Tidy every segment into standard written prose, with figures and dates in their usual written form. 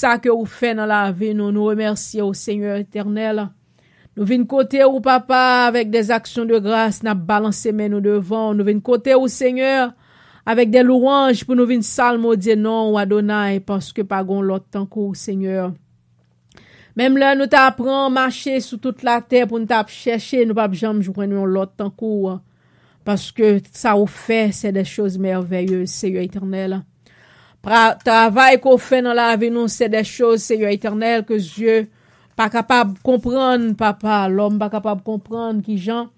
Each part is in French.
ça que vous faites dans la vie, nous remercions au Seigneur éternel. Nous venons côté au papa avec des actions de grâce, n'a balancé mais nous devant. Nous venons côté au Seigneur avec des louanges pour nous venir salmodier non Adonai parce que pas gon l'autre temps qu'au Seigneur. Même là nous t'apprend marcher sur toute la terre pour nous t'a chercher, nous pas jamais joindre l'autre temps qu'au parce que ça vous fait c'est des choses merveilleuses Seigneur éternel. Travail qu'on fait dans la vie nous c'est des choses Seigneur éternel que Dieu pas capable de comprendre, papa. L'homme pas capable de comprendre qui gens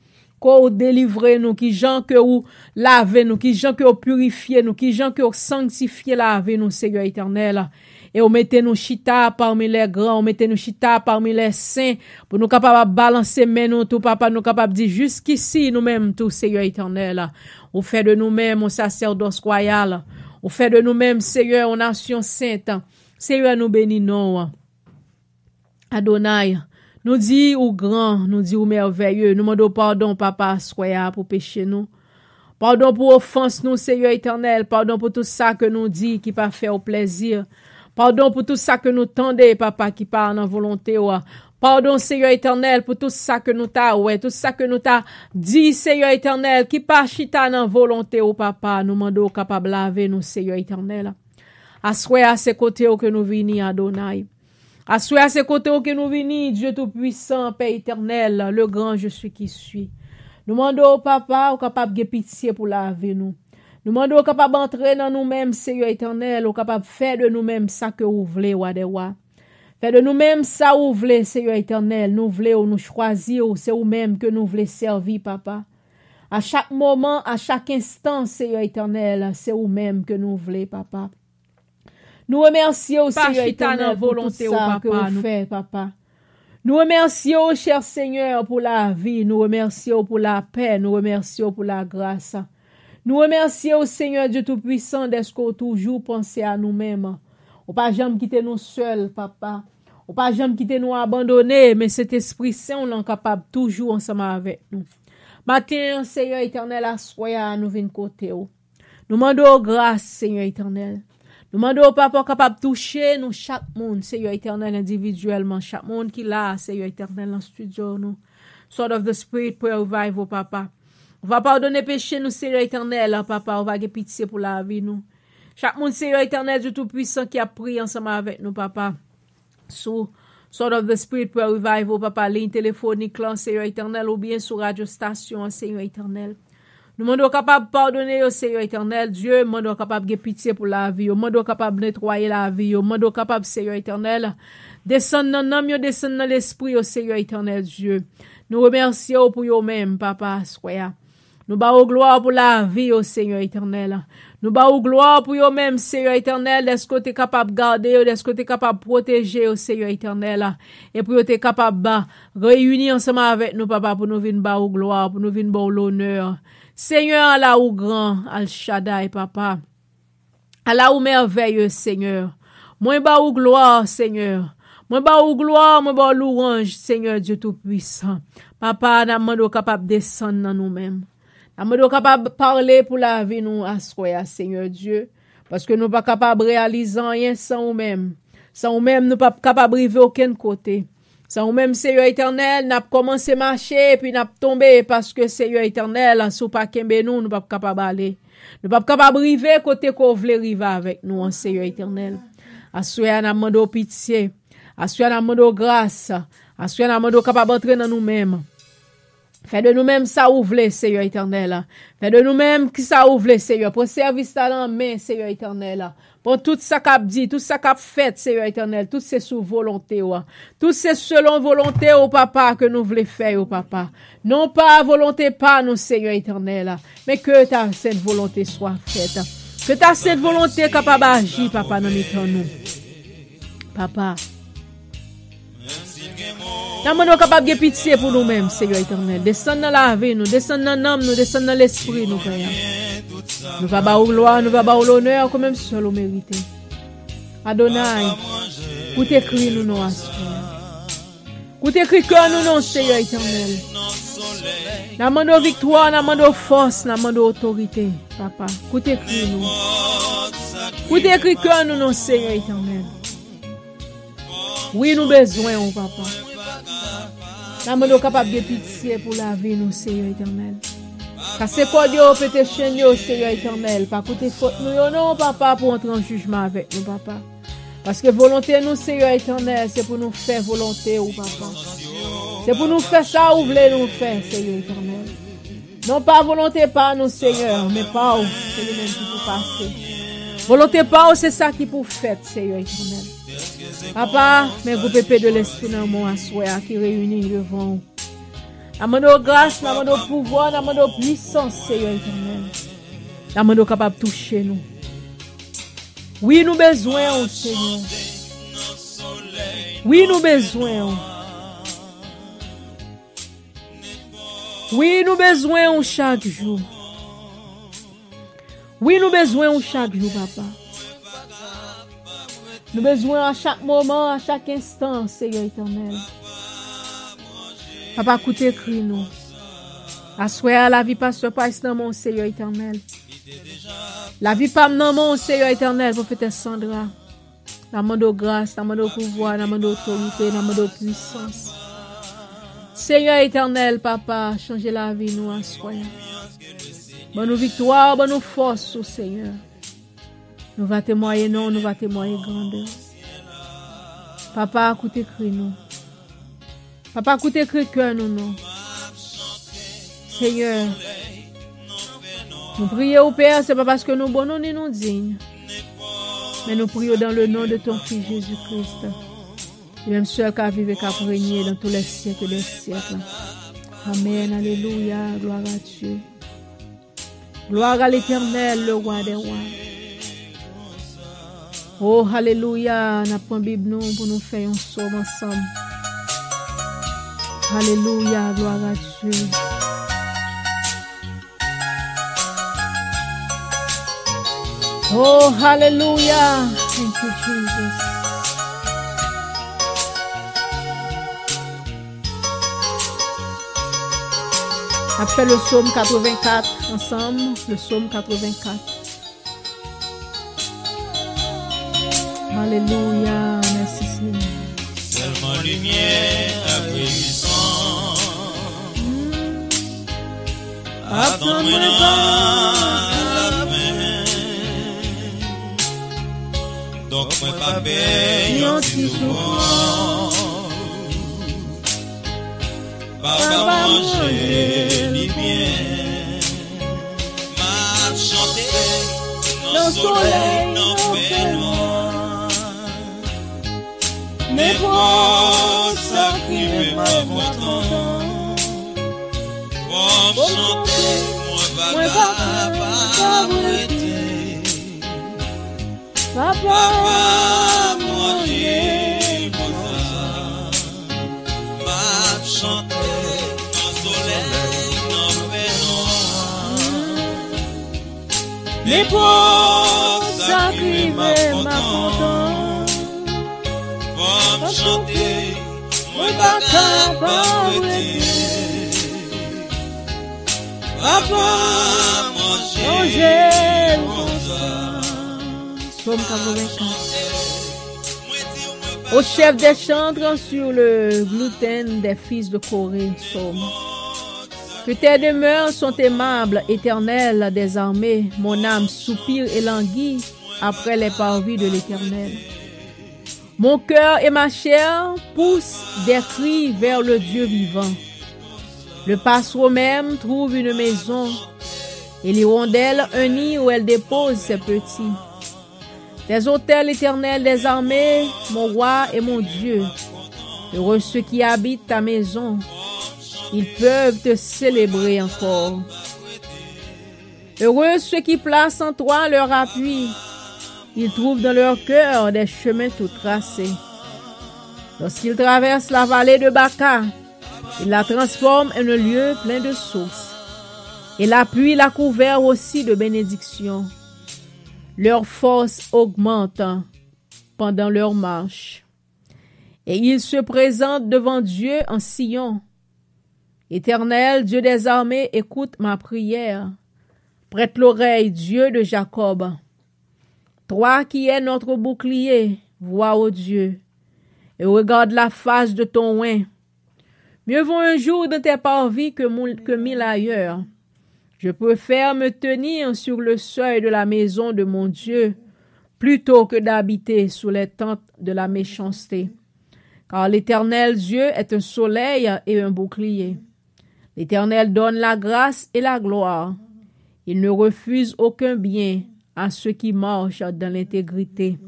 qu'on délivre nous, qui gens que ou lave nous, qui gens que ou purifier nous, qui gens que ou sanctifier la vie nous, Seigneur éternel. Et on mettez nous chita parmi les grands, on mettez nous chita parmi les saints, pour nous capables de balancer mais nous tout, papa, nous capables de dire jusqu'ici, nous-mêmes tout, Seigneur éternel. On fait de nous-mêmes, un sacerdoce royal. On fait de nous-mêmes, Seigneur, une nation sainte. Seigneur, nous bénissons. Adonai, nous dit ou grand, nous dit ou merveilleux, nous demandons pardon, papa, soya, pour péché nous. Pardon pour offense nous, Seigneur éternel. Pardon pour tout ça que nous dit qui pas fait au plaisir. Pardon pour tout ça que nous tendez, papa, qui pas en volonté. Pardon, Seigneur éternel, pour tout ça que nous t'a, tout ça que nous t'a dit, Seigneur éternel, qui pas chita en volonté, papa. Nous demandons capable laver nous, Seigneur éternel. Assoyez à ses côtés que nous venons, Adonai. Assoyez à ses côtés que nous venons, Dieu Tout-Puissant, Père éternel, le grand je suis qui suis. Nous demandons au papa, au capable de pitié pour laver nous. Nous demandons au capable d'entrer dans nous-mêmes, Seigneur éternel, au capable de faire de nous-mêmes ça que vous voulez, Wadewa. Faire de nous-mêmes ça que vous voulez, Seigneur éternel. Nous voulons nous choisir, c'est vous-même que nous voulons servir, papa. À chaque moment, à chaque instant, Seigneur éternel, c'est vous-même que nous voulons, papa. Nous remercions, Seigneur éternel, pour tout ça que vous faites, papa. Nous remercions, cher Seigneur, pour la vie. Nous remercions pour la paix. Nous remercions pour la grâce. Nous remercions, Seigneur Dieu Tout-Puissant, d'être toujours pensé à nous-mêmes. On pas jamais quitter nous seuls, papa. On pas jamais quitter nous abandonner, mais cet Esprit Saint, on est capable toujours ensemble avec nous. Matin, Seigneur éternel, assoya, nous venons côté. Nous demandons grâce, Seigneur éternel. Nous demandons au papa capable de toucher nous chaque monde, Seigneur éternel, individuellement. Chaque monde qui l'a, Seigneur éternel, dans le studio, nous. Sword of the Spirit, prayer revive, au papa. On va pardonner péché, nous, Seigneur éternel, papa. On va avoir pitié pour la vie, nous. Chaque monde, Seigneur éternel, Dieu Tout-Puissant, qui a prié ensemble avec nous, papa. Sous Sword of the Spirit, prayer revive, au papa. Ligne téléphonique, là, Seigneur éternel, ou bien sur radio station, Seigneur éternel. Nous demandons capable de pardonner au Seigneur éternel. Dieu, nous demandons capable de pitié pour la vie. Nous demandons capable de nettoyer la vie. Nous demandons capable, Seigneur éternel, descendre dans l'âme, descendre dans l'esprit au Seigneur éternel, Dieu. Nous remercions pour vous-même, papa, soya. Nous bâons gloire pour la vie au Seigneur éternel. Nous bâons gloire pour vous-même, Seigneur éternel, est-ce que tu es capable de garder, est-ce que tu es capable de protéger au Seigneur éternel. Et pour tu es capable de réunir ensemble avec nous, papa, pour nous venir bâons gloire, pour nous venir bâons l'honneur. Seigneur, Allah ou grand, Al Shaddai, papa. Allah ou merveilleux, Seigneur. Moi, ba ou gloire, Seigneur. Moi, ba ou gloire, moi, ba louange, Seigneur Dieu Tout-Puissant. Papa, n'a pas capable de descendre dans nous-mêmes. N'a pas capable de parler pour la vie, nous, à Seigneur Dieu. Parce que nous pas capable de réaliser rien sans nous-mêmes. Sans nous-mêmes, nous pas capable de arriver aucun côté. Sans nous-mêmes, Seigneur éternel, n'a commencé à marcher, puis n'a tombé, parce que Seigneur éternel, sous pas kembe nous pas capable d'aller. Nous pas capable d'arriver côté qu'on voulait arriver avec nous, en Seigneur éternel. Assoya n'a demandé pitié. Assoya n'a demandé grâce. Assoya n'a demandé capable d'entrer dans nous-mêmes. Fais de nous-mêmes ça ouvre, Seigneur éternel. Fais de nous-mêmes qui ça ouvre, Seigneur. Pour service talent main, Seigneur éternel. Pour tout ça qu'a dit, tout ça qu'a fait, Seigneur éternel. Tout c'est sous volonté, tout c'est selon volonté, au papa, que nous voulons faire, au papa. Non pas volonté, pas nous, Seigneur éternel. Mais que ta cette volonté soit faite. Que ta cette volonté capable d'agir, papa, dans nous. Papa. Nous sommes capables de pitié pour nous-mêmes, Seigneur éternel. Descends dans la vie, nous descends dans l'âme, nous descends dans l'esprit, nous, Père. Nous va bas gloire, nous va bas l'honneur, comme même seul au mérité. Adonai, pour t'écrire nous, non, pour t'écrire que nous, non, Seigneur éternel. Nous demandons victoire, nous demandons force, nous demandons autorité, papa. Pour t'écrire nous. Pour t'écrire que nous, non, Seigneur éternel. Oui, nous besoin, oh papa. Nous sommes capables de pitié pour la vie, nous, Seigneur éternel. Car c'est quoi Dieu peut te chaîner, Seigneur éternel. Pas côté faute, nous, non, papa, pour entrer en jugement avec nous, papa. Parce que volonté, nous, Seigneur éternel, c'est pour nous faire volonté, oh papa. C'est pour nous faire ça, où vous voulez nous faire, Seigneur éternel. Non pas volonté par nous, Seigneur, mais pas où, c'est lui-même qui peut passer. Volonté pas où, c'est ça qui pour faire, Seigneur éternel. Papa, mes groupes épées de l'esprit dans mon assoir qui réunit devant vous. Amando grâce, amando pouvoir, amando puissance, Seigneur éternel. Amando capable de toucher nous. Oui, nous besoin, oh Seigneur. Oui, nous besoin. Oui, nous besoin chaque jour. Oui, nous besoin chaque jour, papa. Nous besoin à chaque moment, à chaque instant, Seigneur éternel. Papa, écoutez, crie nous. Assoyez la vie pasteur passe dans mon Seigneur éternel. La vie pas dans mon Seigneur éternel, prophète Sandra. La main de grâce, la main de pouvoir, la main d'autorité, la main de puissance. Seigneur éternel, papa, changez la vie nous assoyez. Bonne victoire, bonne force, Seigneur. Nous va témoigner non, nous va témoigner grandeur. Papa, écoutez cri nous. Papa, écoutez cri cœur nous non. Seigneur, nous prions au Père, c'est pas parce que nous bons ni nous dignes. Mais nous prions dans le nom de ton Fils Jésus-Christ. Le même seul qui vive et qui a régné dans tous les siècles des siècles. Amen, alléluia, gloire à Dieu. Gloire à l'Éternel, le roi des rois. Oh, alléluia, n'a pas Bible nous pour nous faire un psaume ensemble. Alléluia, gloire à Dieu. Oh, alléluia. Thank you, Jesus. Après le psaume 84 ensemble, le psaume 84. Alléluia, merci Seigneur. Seulement lumière appréciant. Attends-moi à la fin. Donc moi pas payant si souvent. Papa manger ni bien. M'a chanté dans soleil, non fait noir. Mais pour ça qui me content. Pour chanter, moi pas arrêter. Papa manger pour ça. M'a chanté. Mais pour ça qui me content, faut chanter, moi pas capable. Papa manger Psaume 84. Au chef des chantres sur le gluten des fils de Corée, psaume. Que tes demeures sont aimables, éternelles des armées. Mon âme soupire et languit après les parvis de l'Éternel. Mon cœur et ma chair poussent des cris vers le Dieu vivant. Le passereau même trouve une maison et l'hirondelle un nid où elle dépose ses petits. Des autels éternels des armées, mon roi et mon Dieu. Heureux ceux qui habitent ta maison. Ils peuvent te célébrer encore. Heureux ceux qui placent en toi leur appui. Ils trouvent dans leur cœur des chemins tout tracés. Lorsqu'ils traversent la vallée de Baca, ils la transforment en un lieu plein de sources. Et la pluie la couvert aussi de bénédictions. Leur force augmente pendant leur marche. Et ils se présentent devant Dieu en Sion. Éternel, Dieu des armées, écoute ma prière. Prête l'oreille, Dieu de Jacob. Toi qui es notre bouclier, vois, ô Dieu, et regarde la face de ton oint. Mieux vaut un jour dans tes parvis que 1000 ailleurs. Je préfère me tenir sur le seuil de la maison de mon Dieu plutôt que d'habiter sous les tentes de la méchanceté. Car l'Éternel Dieu est un soleil et un bouclier. L'Éternel donne la grâce et la gloire. Il ne refuse aucun bien à ceux qui marchent dans l'intégrité.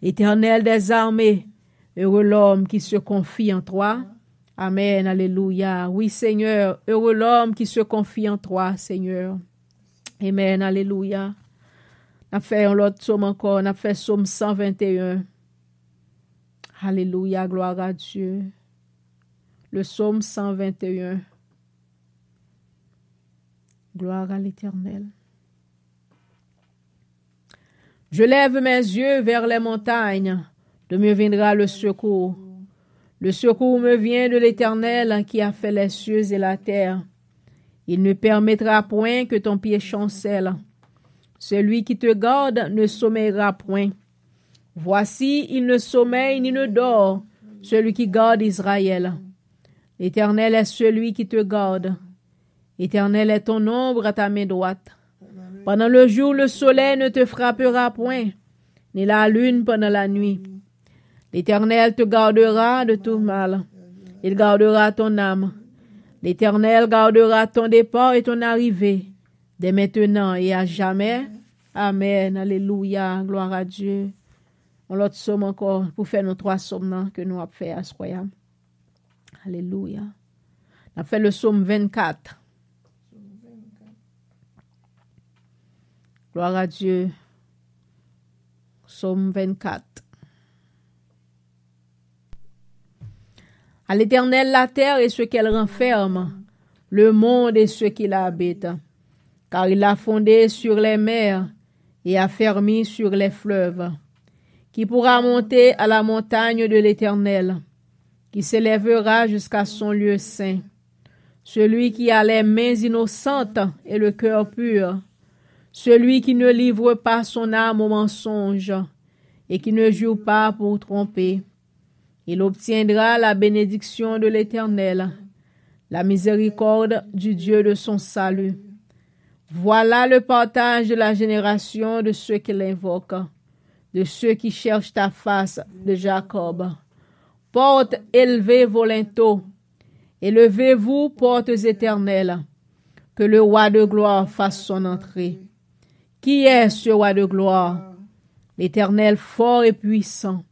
L'Éternel des armées, heureux l'homme qui se confie en toi. Amen, alléluia. Oui, Seigneur, heureux l'homme qui se confie en toi, Seigneur. Amen, alléluia. On a fait un autre psaume encore, on a fait psaume 121. Alléluia, gloire à Dieu. Le psaume 121. Gloire à l'Éternel. Je lève mes yeux vers les montagnes, de me viendra le secours. Le secours me vient de l'Éternel qui a fait les cieux et la terre. Il ne permettra point que ton pied chancelle. Celui qui te garde ne sommeillera point. Voici, il ne sommeille ni ne dort, celui qui garde Israël. L'Éternel est celui qui te garde. L'Éternel est ton ombre à ta main droite. Pendant le jour, le soleil ne te frappera point, ni la lune pendant la nuit. L'Éternel te gardera de tout mal. Il gardera ton âme. L'Éternel gardera ton départ et ton arrivée, dès maintenant et à jamais. Amen. Alléluia. Gloire à Dieu. On l'autre somme encore pour faire nos 3 psaumes que nous avons fait à ce royaume. Alléluia. On a fait le psaume 24. Gloire à Dieu. Psaume 24. À l'Éternel la terre et ce qu'elle renferme, le monde et ceux qui l'habitent. Car il l'a fondé sur les mers et a fermé sur les fleuves. Qui pourra monter à la montagne de l'Éternel, qui s'élèvera jusqu'à son lieu saint. Celui qui a les mains innocentes et le cœur pur, celui qui ne livre pas son âme au mensonge et qui ne joue pas pour tromper. Il obtiendra la bénédiction de l'Éternel, la miséricorde du Dieu de son salut. Voilà le partage de la génération de ceux qui l'invoquent, de ceux qui cherchent ta face, de Jacob. Portes élevées vos linteaux, élevez-vous, portes éternelles, que le roi de gloire fasse son entrée. Qui est ce roi de gloire? L'Éternel fort et puissant,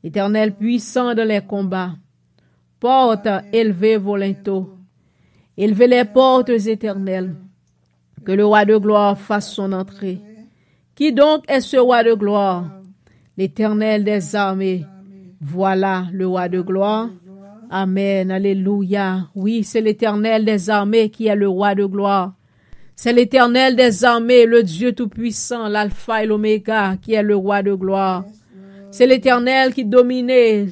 l'Éternel puissant dans les combats. Portes, élevez vos linteaux, élevez les portes éternelles, que le roi de gloire fasse son entrée. Qui donc est ce roi de gloire? L'Éternel des armées. Voilà le roi de gloire. Amen. Alléluia. Oui, c'est l'Éternel des armées qui est le roi de gloire. C'est l'Éternel des armées, le Dieu tout-puissant, l'alpha et l'oméga, qui est le roi de gloire. C'est l'Éternel qui dominait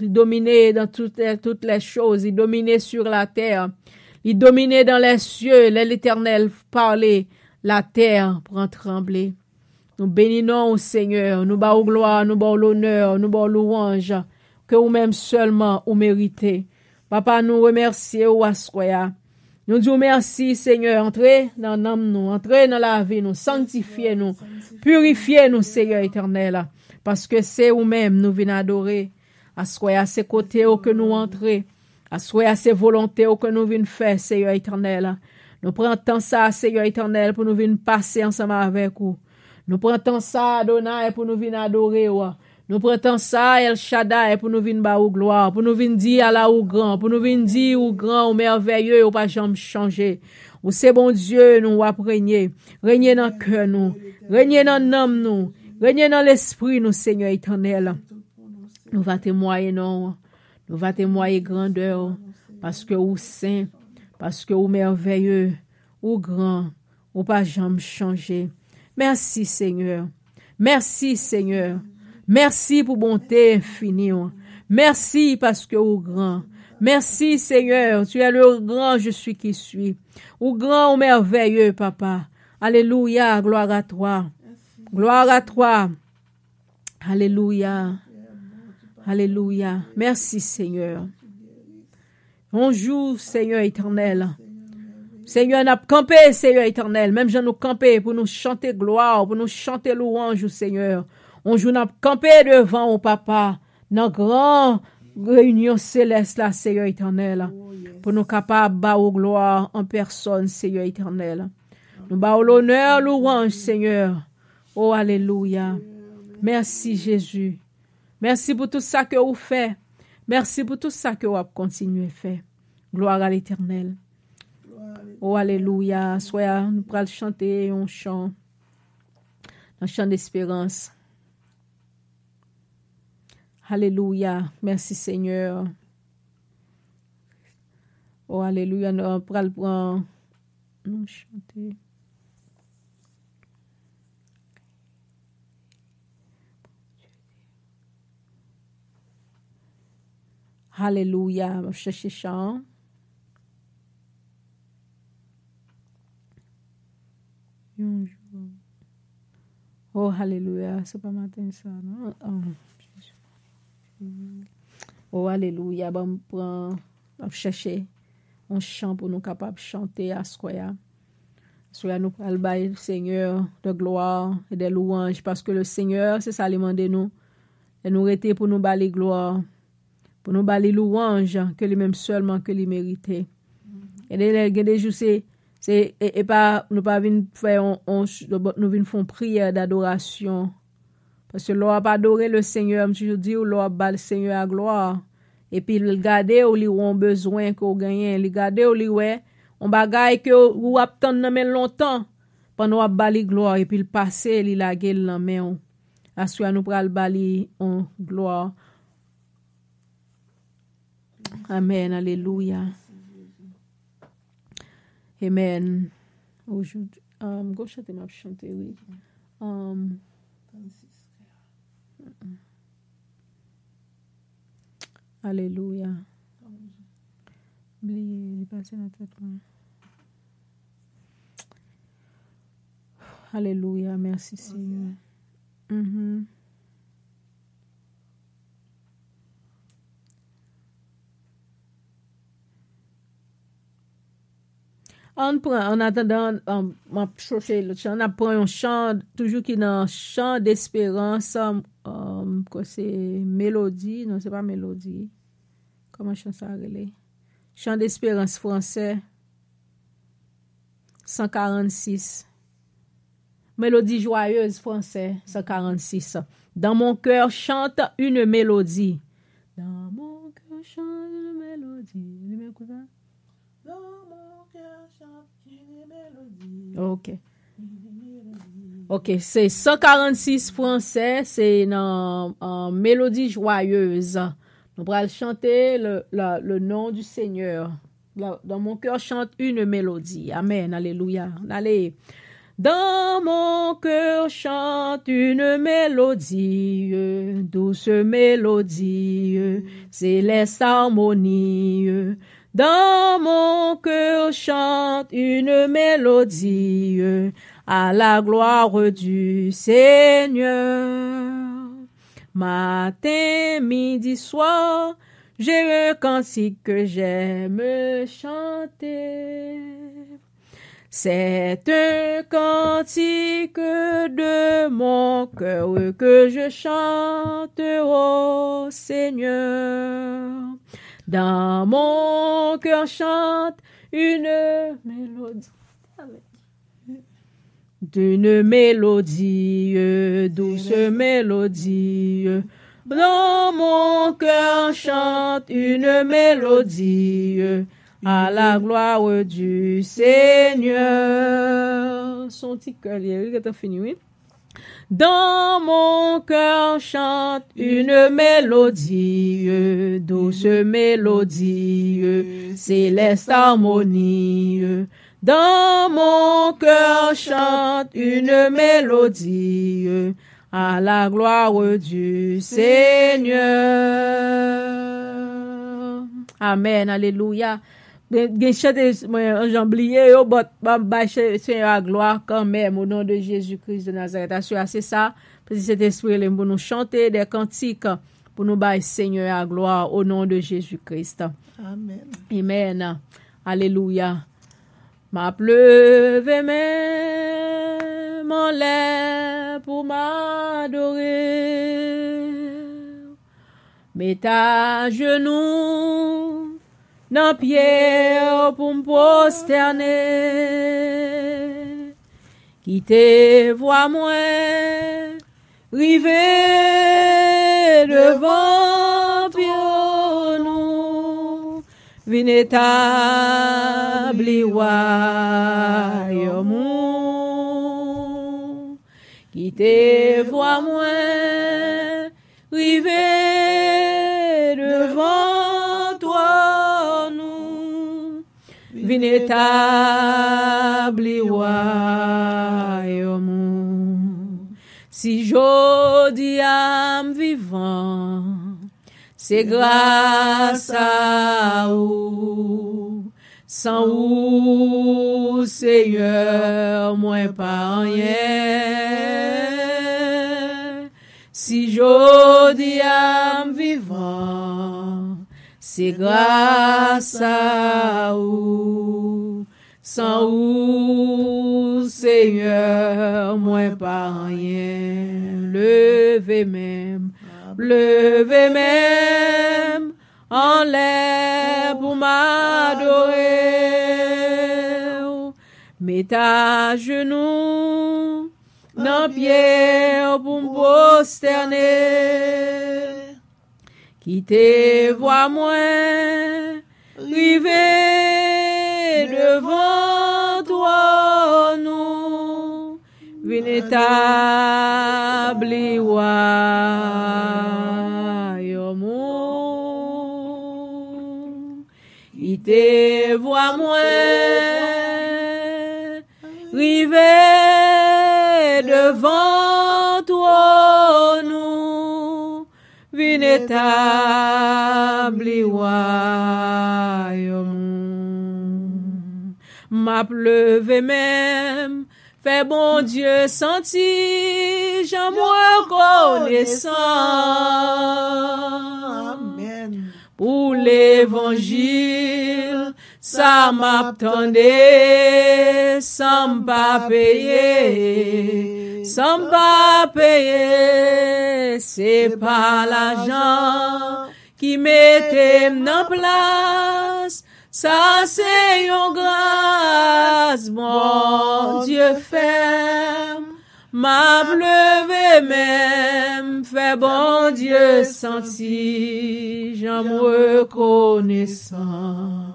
dans toutes les choses. Il dominait sur la terre. Il dominait dans les cieux. L'Éternel parlait. La terre prend trembler. Nous bénissons au Seigneur, nous bâons gloire, nous bâons l'honneur, nous bâons louange, que vous-même seulement vous méritez. Papa, nous remercions à soya. Nous disons merci, Seigneur. Entrez dans l'âme nous, entrez dans la vie nous, sanctifiez-nous, purifiez-nous, Seigneur éternel, parce que c'est vous-même nous venons adorer. À soya, à ses côtés que nous entrons, à soya, à ses volontés que nous venons faire, Seigneur éternel. Nous prenons tant ça, Seigneur éternel, pour nous venir passer ensemble avec vous. Nous prenons ça, Adonai, pour nous venir adorer. Nous prenons ça, El Shaddai, pour nous venir bas ou gloire, pour nous venir dire à la ou grand, pour nous venir dire ou grand, ou merveilleux, ou pas jamais changer. Ou c'est bon Dieu, nous va régner. Régner dans le cœur, nous. Régner dans l'âme, nous. Régner dans l'esprit, nous, Seigneur éternel. Nous va témoigner, non. Nous va témoigner grandeur, parce que ou saint, parce que ou merveilleux, ou grand, ou pas jamais changer. Merci, Seigneur. Merci, Seigneur. Merci pour bonté infinie. Merci parce que vous grand. Merci, Seigneur. Tu es le grand, je suis qui suis. Ou grand, ou merveilleux, Papa. Alléluia. Gloire à toi. Gloire à toi. Alléluia. Alléluia. Merci, Seigneur. On joue, Seigneur éternel. Seigneur, n'a campé, Seigneur éternel. Même j'en nous campé pour nous chanter gloire, pour nous chanter louange, Seigneur. On joue, n'a campé devant au papa. Dans grand réunion céleste, là, Seigneur éternel. Pour nous capables de gloire en personne, Seigneur éternel. Nous bâons l'honneur, louange, Seigneur. Oh, alléluia. Merci, Jésus. Merci pour tout ça que vous faites. Merci pour tout ça que vous continuez à faire. Gloire à l'Éternel. Oh, alléluia. Soyez, nous pourrons chanter un chant d'espérance. Alléluia. Merci, Seigneur. Oh, alléluia. Nous pourrons prendre. Nous chanter. Alléluia. Je cherche chant. Oh, alléluia. C'est pas matin ça, non? Oh, alléluia. Bon, je cherche un chant pour nous capables de chanter à Soya. Soya nous albaye le Seigneur de gloire et de louange parce que le Seigneur, c'est ça, demande nous. Et nous arrêter pour nous balayer gloire. Pour nous balayer louange que lui-même seulement que lui méritait. Et des jours c'est pas nous pas venir faire nous venir faire prière d'adoration parce que l'on pas adorer le Seigneur, je dis l'on ba le Seigneur à gloire et puis le garder ou li ont besoin qu'on gagne, le garder ou li ouais on bagaille que ou attendre nan men longtemps pendant on bali gloire et puis le passer li la gueule nan men assoya nous pral bali en gloire. Amen, alléluia. Amen. Aujourd'hui, go chanter m'a chanter oui. Alléluia. Oubliez, passer notre tête. Alléluia, merci Seigneur. En attendant, m'a cherché le chant, on apprend un chant, toujours qui dans chant d'espérance, quoi c'est mélodie, non c'est pas mélodie. Comment chant ça relé? Chant d'espérance français 146. Mélodie joyeuse français 146. Dans mon cœur chante une mélodie. Dans mon cœur chante une mélodie. Dans mon cœur chante une mélodie. Ok, c'est 146 français, c'est une mélodie joyeuse. Nous allons chanter le nom du Seigneur. Dans mon cœur chante une mélodie. Amen, alléluia. Allez. Dans mon cœur chante une mélodie, douce mélodie, céleste harmonie. Dans mon cœur chante une mélodie à la gloire du Seigneur. Matin, midi, soir, j'ai un cantique que j'aime chanter. C'est un cantique de mon cœur que je chante au Seigneur. Dans mon cœur chante une mélodie. D'une mélodie, douce mélodie. Dans mon cœur chante une mélodie à la gloire du Seigneur. Son petit cœur, il est fini, oui. Dans mon cœur chante une mélodie, douce mélodie, céleste harmonie. Dans mon cœur chante une mélodie à la gloire du Seigneur. Amen, alléluia. Gen chante j'ai oublié yo but Seigneur à gloire quand même au nom de Jésus-Christ de Nazareth. C'est ça, parce que cet esprit là pour nous chanter des cantiques pour nous bailler Seigneur à gloire au nom de Jésus-Christ. Amen. Amen. Alléluia. M'a pleuvé même en l'air pour m'adorer. Mets à genoux dans pierre pour me prosterner. Qui te voit moi river devant nous, vin établi royaume. Qui te voit moi river devant toi nous, vin établi royaume. Si jodi am vivant, c'est grâce à vous. Sans vous, Seigneur, moi pas rien. Si jodi am vivant, c'est grâce à vous. Sans vous, Seigneur, moi pas rien. Levez même en l'air pour m'adorer. Mets à genoux dans pierre pour me prosterner. Qui te voit moi river devant toi nous, vin établi royaume. Qui te voit moi river devant toi nous, vin établi royaume. M'a pleuvé même, fait bon Dieu sentir, j'en reconnaissant. Amen. Pour l'évangile, ça m'attendait, sans m'pas payer, sans m'pas payer, c'est pas l'argent qui mettait en place, ça c'est une grâce, mon Dieu ferme, m'a pleuvé même, fait bon Dieu sentir, j'en reconnaissant.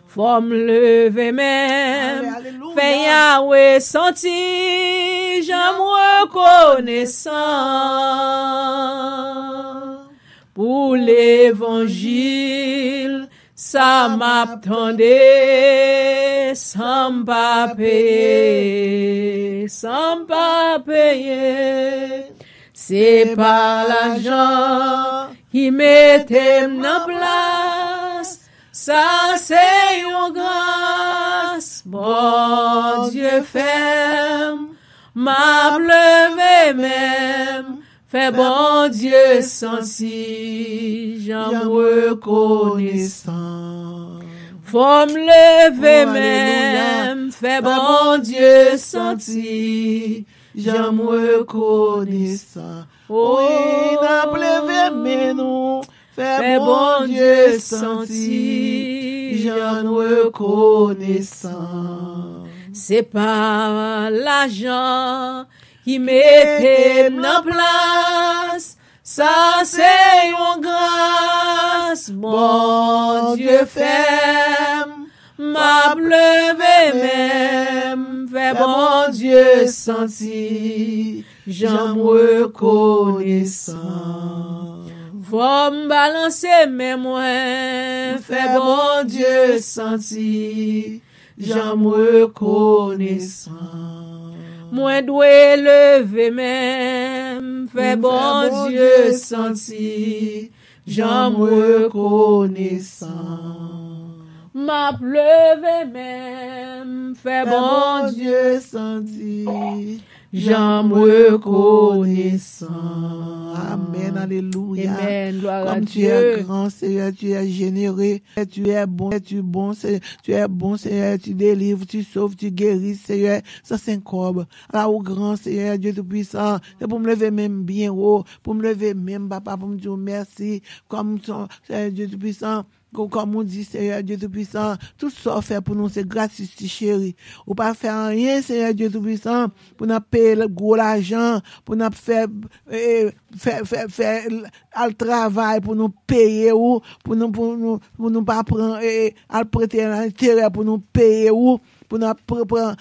Faut me lever même, Alléluia. fait Yahweh sentir, j'en reconnaissant. Pour l'évangile, ça m'attendait, sans m'pas payer, sans m'pas payer. C'est pas l'argent qui mettait en place, ça c'est une grâce, bon Dieu ferme, m'a pleuvé même, fait bon Dieu sentir, j'en reconnaissant. Faut me lever même, fait bon Dieu sentir, j'en reconnaissant. Oh, il a pleuvé, mais nous, fait bon Dieu sentir, j'en reconnaissant. C'est pas l'argent qui mettait en place, ça c'est une grâce, mon Dieu ferme, m'a pleuvé même, fait bon Dieu sentir, j'en reconnaissant. Faut me balancer mes moyens, fait bon Dieu sentir, j'en reconnaissant. Moi dois lever même, fait bon Dieu sentir, j'en reconnaissant. M'a pleuvé même, fait bon Dieu sentir, j'en reconnaissant. Amen, alléluia. Amen, gloire à Comme tu Dieu. es grand, Seigneur, tu es généreux, tu es bon, tu es bon, Seigneur, tu délivres, tu sauves, tu guéris, Seigneur, ça c'est un corps. Alors, au grand Seigneur, Dieu Tout-Puissant, c'est pour me lever même bien haut, pour me lever même, papa, pour me dire merci, comme ton, Seigneur, Dieu Tout-Puissant. Comme on dit, Seigneur Dieu Tout-Puissant, tout ça fait pour nous, c'est gratuit, chéri. Ou pas faire rien, Seigneur Dieu Tout-Puissant, pour nous payer le gros l'argent, pour nous faire le travail, pour nous payer ou, pour nous pas prendre, à prêter l'intérêt, pour nous payer ou, pour nous prendre,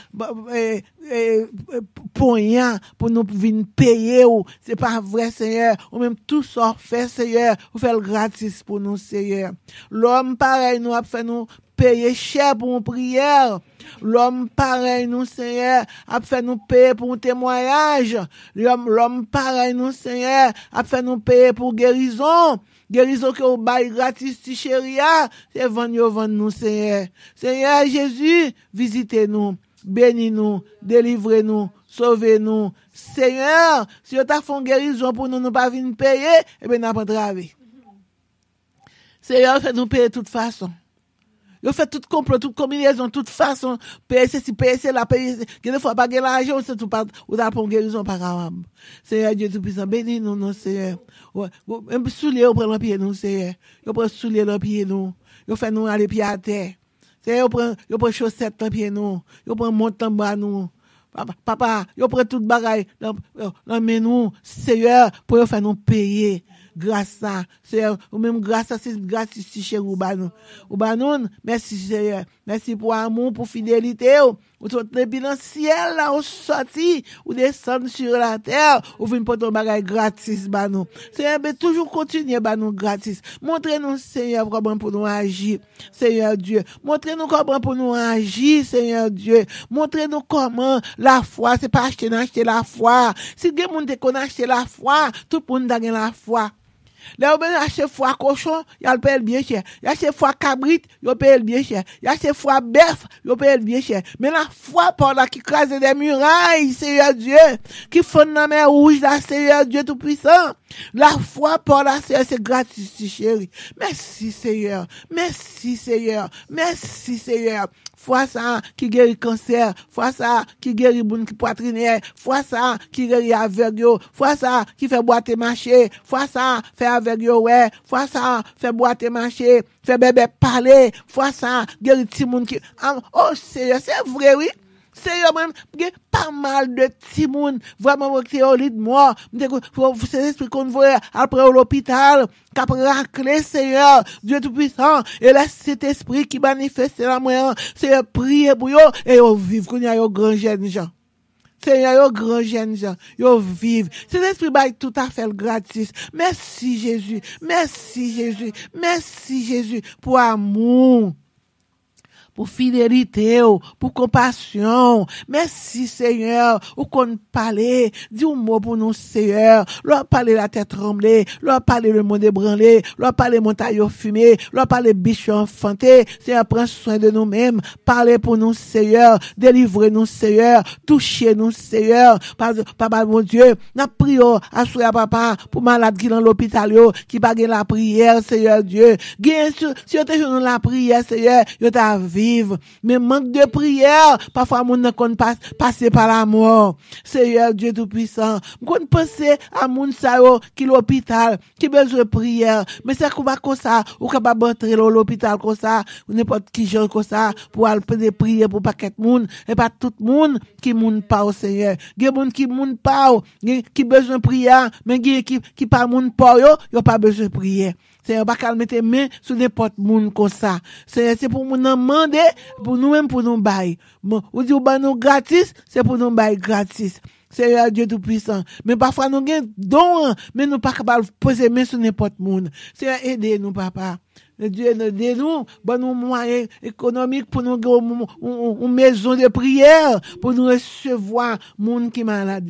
pour nous venir payer ou, c'est pas vrai, Seigneur, ou même tout ça fait, Seigneur, ou fait le gratis pour nous, Seigneur. L'homme pareil, nous a fait nous payer cher pour une prière. L'homme pareil, nous, Seigneur, a fait nous payer pour un témoignage. L'homme pareil, nous, Seigneur, a fait nous payer pour guérison. Guérison que vous bail gratis, si chérie, c'est vendre nous, Seigneur. Seigneur Jésus, visitez-nous, bénis-nous, délivrez-nous, sauvez-nous. Seigneur, si vous avez fait une guérison pour nous, nous pas venir payer, eh bien, nous pas travailler. Seigneur, fait nous payer de toute façon. Vous faites tout complot, toute combinaison, toute façon, payer ceci, payer cela, payer ceci. Des fois, pas gagner l'argent, c'est tout pas, ou t'as pour une guérison, pas grave. Seigneur Dieu Tout-Puissant, bénis-nous, non, Seigneur. Même soulier, vous prenez le pied, nous, Seigneur. Vous prenez soulier le pied, nous. Vous faites nous aller pied à terre. Seigneur, vous prenez chaussettes le pied, nous. Vous prenez montant bas, nous. Papa, vous prenez tout bagaille, dans nous, Seigneur, pour vous faire nous payer. Grâce à, Seigneur, ou même grâce à c'est grâce si cher ou banou. Ou banou, merci Seigneur. Merci pour amour, pour fidélité. Ou tout depuis dans le ciel là, ou sorti, ou descendre sur la terre, ou venir pour ton bagage gratis banou. Seigneur, mais toujours continuer banou gratis. Montrez-nous Seigneur comment pour nous agir, Seigneur Dieu. Montrez-nous comment pour nous agir, Seigneur Dieu. Montrez-nous comment la foi, c'est pas acheter la foi. Si quelqu'un monde qu'on acheter la foi, tout le monde a la foi. Là, on achète foie cochon, il a le paye bien cher. Il achète foie cabrit, il paye bien cher. Il achète foie bœuf, il paye bien cher. Mais la foi par là qui crase des murailles, Seigneur Dieu, qui fond dans la mer rouge, là, Seigneur Dieu Tout-Puissant. La foi par là, c'est gratuit, chérie. Merci, Seigneur. Merci, Seigneur. Merci, Seigneur. Foi ça qui guérit cancer, foi ça qui guérit boune qui poitrinaire, foi ça qui guérit aveugle, foi ça qui fait boiter marcher, foi ça fait aveugle ouais, foi ça fait boiter marcher, fait bébé parler, foi ça guérit ti moun qui oh c'est vrai oui. Seigneur, même, il y a pas mal de petits moun, vraiment, qui sont au lit de mort. C'est l'esprit qu'on voit après l'hôpital, qui a raclé, Seigneur, Dieu Tout-Puissant. Et là, cet esprit qui manifeste la moyen, Seigneur, priez pour eux, et ils vivent, qu'on y a un grand jeune gens. Seigneur, un grand jeune gens, ils vivent. Cet esprit baille tout à fait gratis. Merci, Jésus. Merci, Jésus. Merci, Jésus, pour amour. Pour fidélité, pour compassion. Merci, Seigneur, ou qu'on parle, dis un mot pour nous, Seigneur. Leur parler la tête tremblée, leur parler le monde ébranlé, leur parler montagne fumée, leur parler biche enfanté. Seigneur, prends soin de nous-mêmes. Parlez pour nous, Seigneur. Délivrez-nous, Seigneur. Touchez-nous, Seigneur. Papa, mon Dieu, n'a prié à soi, papa, pour malade qui dans l'hôpital, qui pas la prière, Seigneur Dieu. Si on te joue la prière, Seigneur, yo ta vivre. Mais manque de prière, parfois moun nan kon passer par la mort. Seigneur Dieu Tout-Puissant, qu'on penser à moun sa yo qui l'hôpital, qui besoin de prière. Mais c'est comme ça, ou capable entrer l'hôpital comme ça, ou n'importe qui genre comme ça, pour aller prier pour paquet moun, et pas tout moun qui moun pas au Seigneur. Gen moun qui moun pas, qui besoin de prière, mais qui pas moun pas yo pas besoin de prière. Seigneur, pas qu'à mettre main sur n'importe monde comme ça. Seigneur, c'est pour nous demander, pour nous-mêmes, pour nous bailler. Ou dit, ou ba nous gratis, c'est pour nous bailler gratis. Seigneur Dieu Tout-Puissant. Mais parfois, nous avons don, mais nous pas capables de poser main sur n'importe monde. Seigneur, aidez-nous, papa. Dieu, aidez-nous, bon nous moyens économiques pour nous une maison de prière, pour nous recevoir monde qui est malade.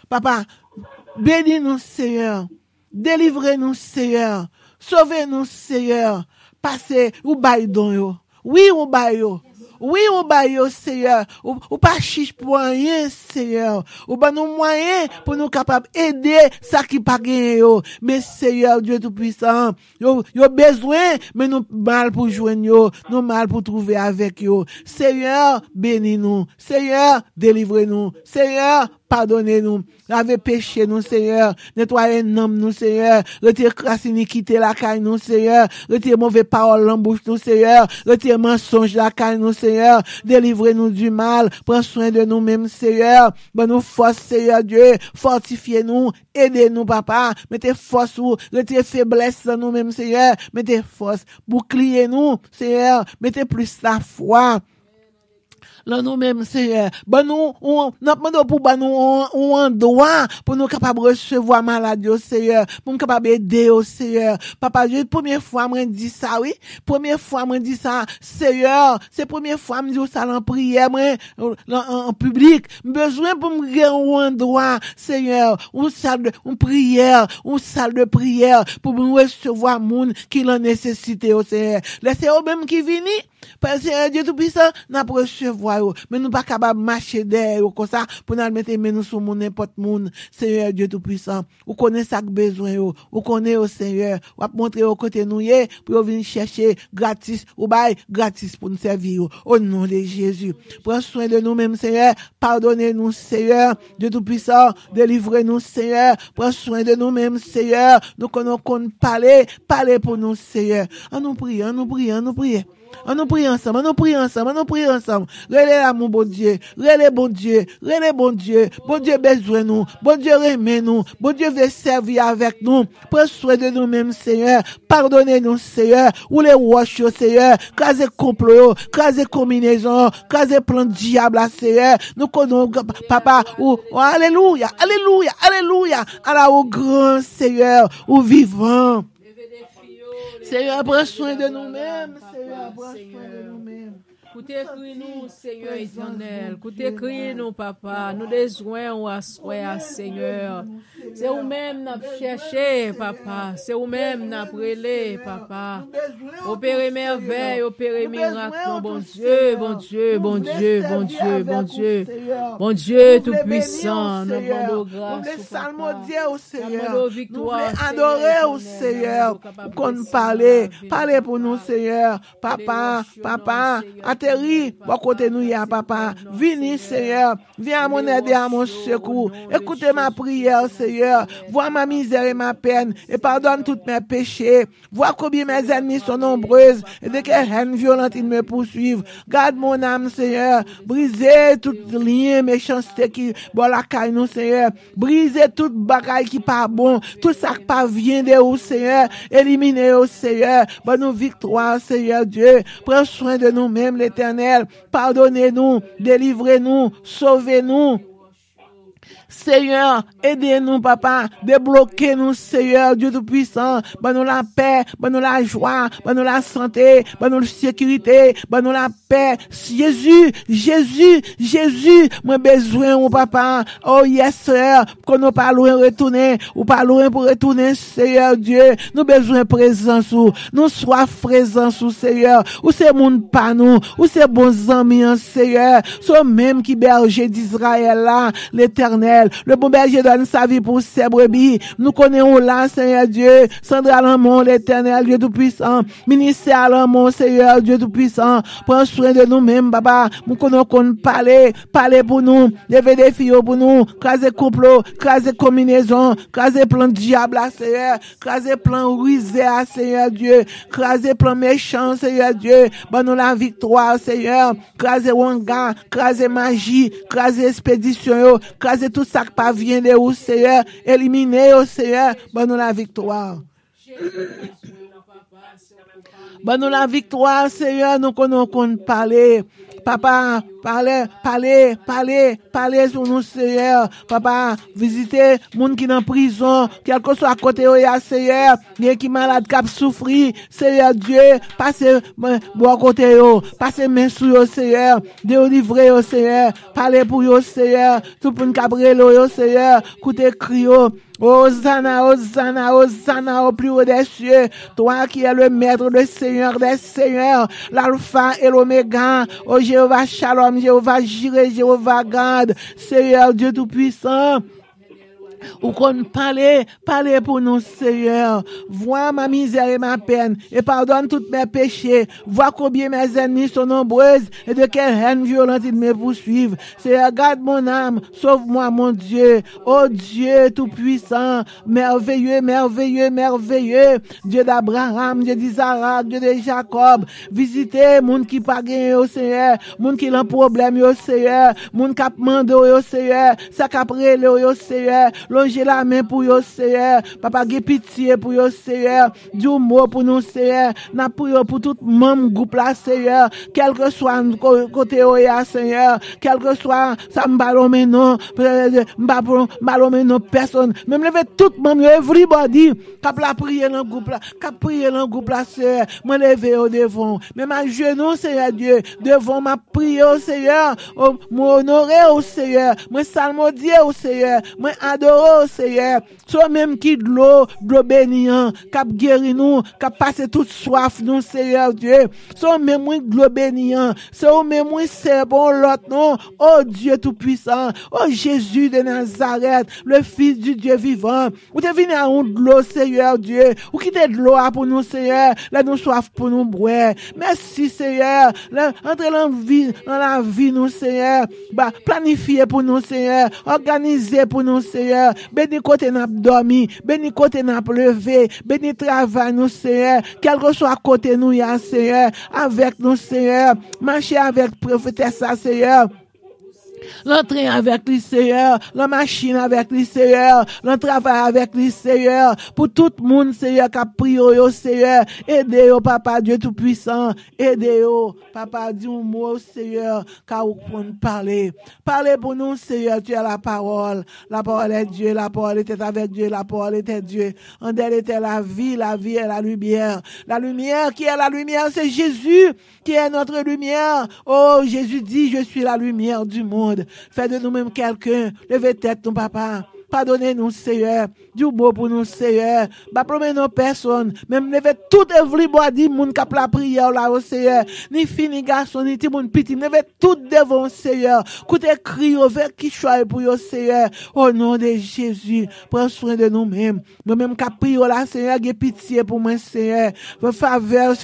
Papa, bénis-nous, Seigneur. Délivrez-nous, Seigneur. Sauvez-nous, Seigneur. Passez, ou baille don yo. Oui, ou baille yo. Oui, ou ba yo, Seigneur. Ou pas chiche pour rien, Seigneur. Ou ba nous moyens pour nous capables aider ça qui pas gagné yo. Mais Seigneur, Dieu Tout-Puissant, yo besoin, mais nous mal pour joindre yo. Nous mal pour trouver avec yo. Seigneur, bénis-nous. Seigneur, délivrez-nous. Seigneur, pardonnez-nous. Lavez péché nous, Seigneur. Nettoyez nous, Seigneur. Retirez crasse iniquité la caille nous, Seigneur. Retirez mauvaise parole en bouche nous, Seigneur. Retirez mensonge la caille nous, Seigneur. Délivrez-nous du mal. Prends soin de nous-mêmes, Seigneur. Bonne force, Seigneur Dieu. Fortifiez-nous. Aidez-nous, papa. Mettez force ou retirez faiblesse dans nous-mêmes, Seigneur. Mettez force. Boucliez-nous, Seigneur. Mettez plus la foi. Là nous-mêmes, Seigneur, nous demandons pour nous un droit pour nous capables de recevoir maladie, Seigneur, pour nous capables d'aider, Seigneur. Papa Dieu, première fois, moi, dit ça, oui. Première fois, moi, dit ça, Seigneur, c'est première fois, moi, dit ça en prière, moi, en public. Besoin pour me gagner un droit, Seigneur, une salle de prière, pour nous recevoir monde qui l'en nécessité, Seigneur. Laissez eux même qui viennent. Parce que Dieu Tout-Puissant n'a pas recevoir, mais nous pas capable marcher derrière comme ça pour nous mettre nous sur n'importe monde. Seigneur Dieu Tout-Puissant, vous connaissez ça que besoin, vous connaissez au Seigneur, vous montrer au côté nous pour venir chercher gratis ou bail gratis pour nous servir au nom de Jésus. Prends soin de nous-mêmes, Seigneur, pardonnez-nous, Seigneur Dieu Tout-Puissant, délivrez-nous, Seigneur, prends soin de nous-mêmes, Seigneur, nous connaissons parler pour nous, Seigneur. Nous prions. On nous prie ensemble. Relais mon bon Dieu. Bon Dieu besoin nous. Bon Dieu remet nous. Bon Dieu veut servir avec nous. Prends soin de nous-mêmes, Seigneur. Pardonnez-nous, Seigneur. Ou les roches, Seigneur. Crasez complot, crasez combinaison, crasez plan de diable, Seigneur. Nous connaissons, papa, alléluia. Alors, au grand Seigneur, au vivant. Seigneur, prends soin de nous-mêmes, Seigneur, prends soin de nous-mêmes. Écoutez-nous, Seigneur éternel. Écoutez-nous, papa. Nous besoin ou assoir, Seigneur. C'est vous-même n'a cherché, papa. C'est vous-même n'a brûlé, papa. Opérez merveille, opérez miracle, bon Dieu, bon Dieu tout-puissant. Nous demandons grâce, papa. Nous demandons victoire, adorer au Seigneur. Qu'on parle pour nous, Seigneur. Papa, atterri, à côté nous, ya papa. Venez, Seigneur. Viens à mon aide et à mon secours. Écoutez ma prière, Seigneur. Vois ma misère et ma peine et pardonne tous mes péchés. Vois combien mes ennemis sont nombreuses et de quelle haine violente ils me poursuivent. Garde mon âme, Seigneur. Brisez toute lien méchanceté qui bon la caille nous, Seigneur. Brisez toute bagaille qui pas bon. Tout ça qui pas vient de où, Seigneur. Éliminez-vous, Seigneur. Bonne nous victoire, Seigneur Dieu. Prends soin de nous-mêmes, l'Éternel. Pardonnez-nous, délivrez-nous, sauvez-nous. Seigneur, aidez-nous, papa, débloquez-nous, Seigneur, Dieu Tout-Puissant, donne-nous la paix, donne-nous la joie, donne-nous la santé, donne-nous la sécurité, donne-nous la paix. Jésus, moi besoin, mon papa, oh yes, Seigneur, qu'on nous pas loin retourner, ou pas loin pour retourner, Seigneur Dieu, nous besoin présence, nous soif présence, Seigneur, ou c'est mon pas nous, ou c'est bons amis, Seigneur, ce même qui berger d'Israël là, l'Éternel. Le bon berger donne sa vie pour ses brebis. Nous connaissons là, Seigneur Dieu. Sandra Lamont, l'Éternel, Dieu Tout-Puissant. Ministère Lamont, Seigneur, Dieu Tout-Puissant. Prends soin de nous-mêmes, papa. Nous connaissons parler pour nous. Lever des filles pour nous. Craser complot, craser combinaison, craser plan diable, Seigneur. Craser plan rusé, Seigneur Dieu. Craser plan méchant, Seigneur Dieu. Bonne la victoire, Seigneur. Craser wanga, craser magie, craser expédition, craser tout ça qui pas vient de où, Seigneur, éliminer, oh Seigneur, bonne la victoire. Bonne la victoire, Seigneur, nous connaissons parler. Papa, parlez sur nous, Seigneur. Papa, visitez moun qui dans prison, quel que soit à côté, Seigneur, qui malade, qui souffri, Seigneur Dieu, passez bon côté, passez main sur yo, Seigneur, délivrer yo, Seigneur, parlez pour yo, Seigneur, tout pour nous cabrelo yo, Seigneur, écoutez cri yo. Hosanna, Hosanna, Hosanna au plus haut des cieux, toi qui es le maître, le Seigneur des seigneurs, l'alpha et l'oméga, oh Jéhovah Shalom, Jéhovah Jireh, Jéhovah Gad, Seigneur Dieu Tout-Puissant. Ou qu'on parler pour nous, Seigneur. Vois ma misère et ma peine, et pardonne tous mes péchés. Vois combien mes ennemis sont nombreuses, et de quelle haine violente ils me poursuivent. Seigneur, garde mon âme, sauve-moi, mon Dieu. Oh Dieu tout-puissant, merveilleux, merveilleux, merveilleux. Dieu d'Abraham, Dieu d'Isaac, Dieu de Jacob. Visitez moun qui pas gagné, oh Seigneur. Moun qui l'ont problème, oh Seigneur. Moun qui a demandé, oh Seigneur. Ça qui a prélé, oh Seigneur. Longez la main pour yo, Seigneur. Papa, gè pitié pour yo, Seigneur. Du mot pour nous, Seigneur. N'a pour yo, pour tout membre groupe là, Seigneur. Quel que soit côté oya, Seigneur. Quel que soit, ça m'balome non. M'balome non personne. Même lever tout membre, everybody. Cap la prier dans groupe là. Cap prier dans groupe là, Seigneur. Moi lever au devant. Même à genoux, Seigneur Dieu. Devant ma prière, au Seigneur. Moi honorer au Seigneur. Moi salmodier au Seigneur. Moi adorer au Seigneur, soit même qui de l'eau bénissant, cap guéri nous, cap passer toute soif nous, Seigneur Dieu, soit même de l'eau bénissant, soit même c'est bon l'autre non, oh Dieu tout-puissant, oh Jésus de Nazareth, le Fils du Dieu vivant, ou te venu à de l'eau, Seigneur Dieu, ou quitter de l'eau pour nous, Seigneur, là nous soif pour nous boire, merci Seigneur, entrer dans la vie nous, Seigneur, planifier pour nous, Seigneur, organiser pour nous, Seigneur, béni côté n'a dormi, béni côté n'a levé, béni travail nous, Seigneur, quel que soit côté nous, ya, Seigneur, avec nous, Seigneur, marcher avec prophétesse, Seigneur. L'entrain avec lui, Seigneur, la machine avec lui, Seigneur, le travail avec lui, Seigneur, pour tout le monde, Seigneur, qui a prié, Seigneur, aidez-yo, Papa Dieu Tout-Puissant, aidez-yo, Papa Dieu, moi, Seigneur, car vous pouvez parler. Parlez pour nous, Seigneur, tu as la parole est Dieu, la parole était avec Dieu, la parole était Dieu, en elle était la vie est la lumière qui est la lumière, c'est Jésus qui est notre lumière, oh, Jésus dit, je suis la lumière du monde. Fais de nous-mêmes quelqu'un. Levez tête, ton papa. Pardonnez-nous, Seigneur. Du mot pour nous, Seigneur. Promettez nos personnes. Même levez tout everybody, moun kap la prière là, au Seigneur. Ni fille, ni garçon, ni ti moun petit. Levez tout devant, Seigneur. Écoutez, cri vers qui choisit pour yo, Seigneur. Au nom de Jésus. Prends soin de nous-mêmes. Nous-mêmes kap prière là, Seigneur, gè pitié pour moi, Seigneur. Fais faveur,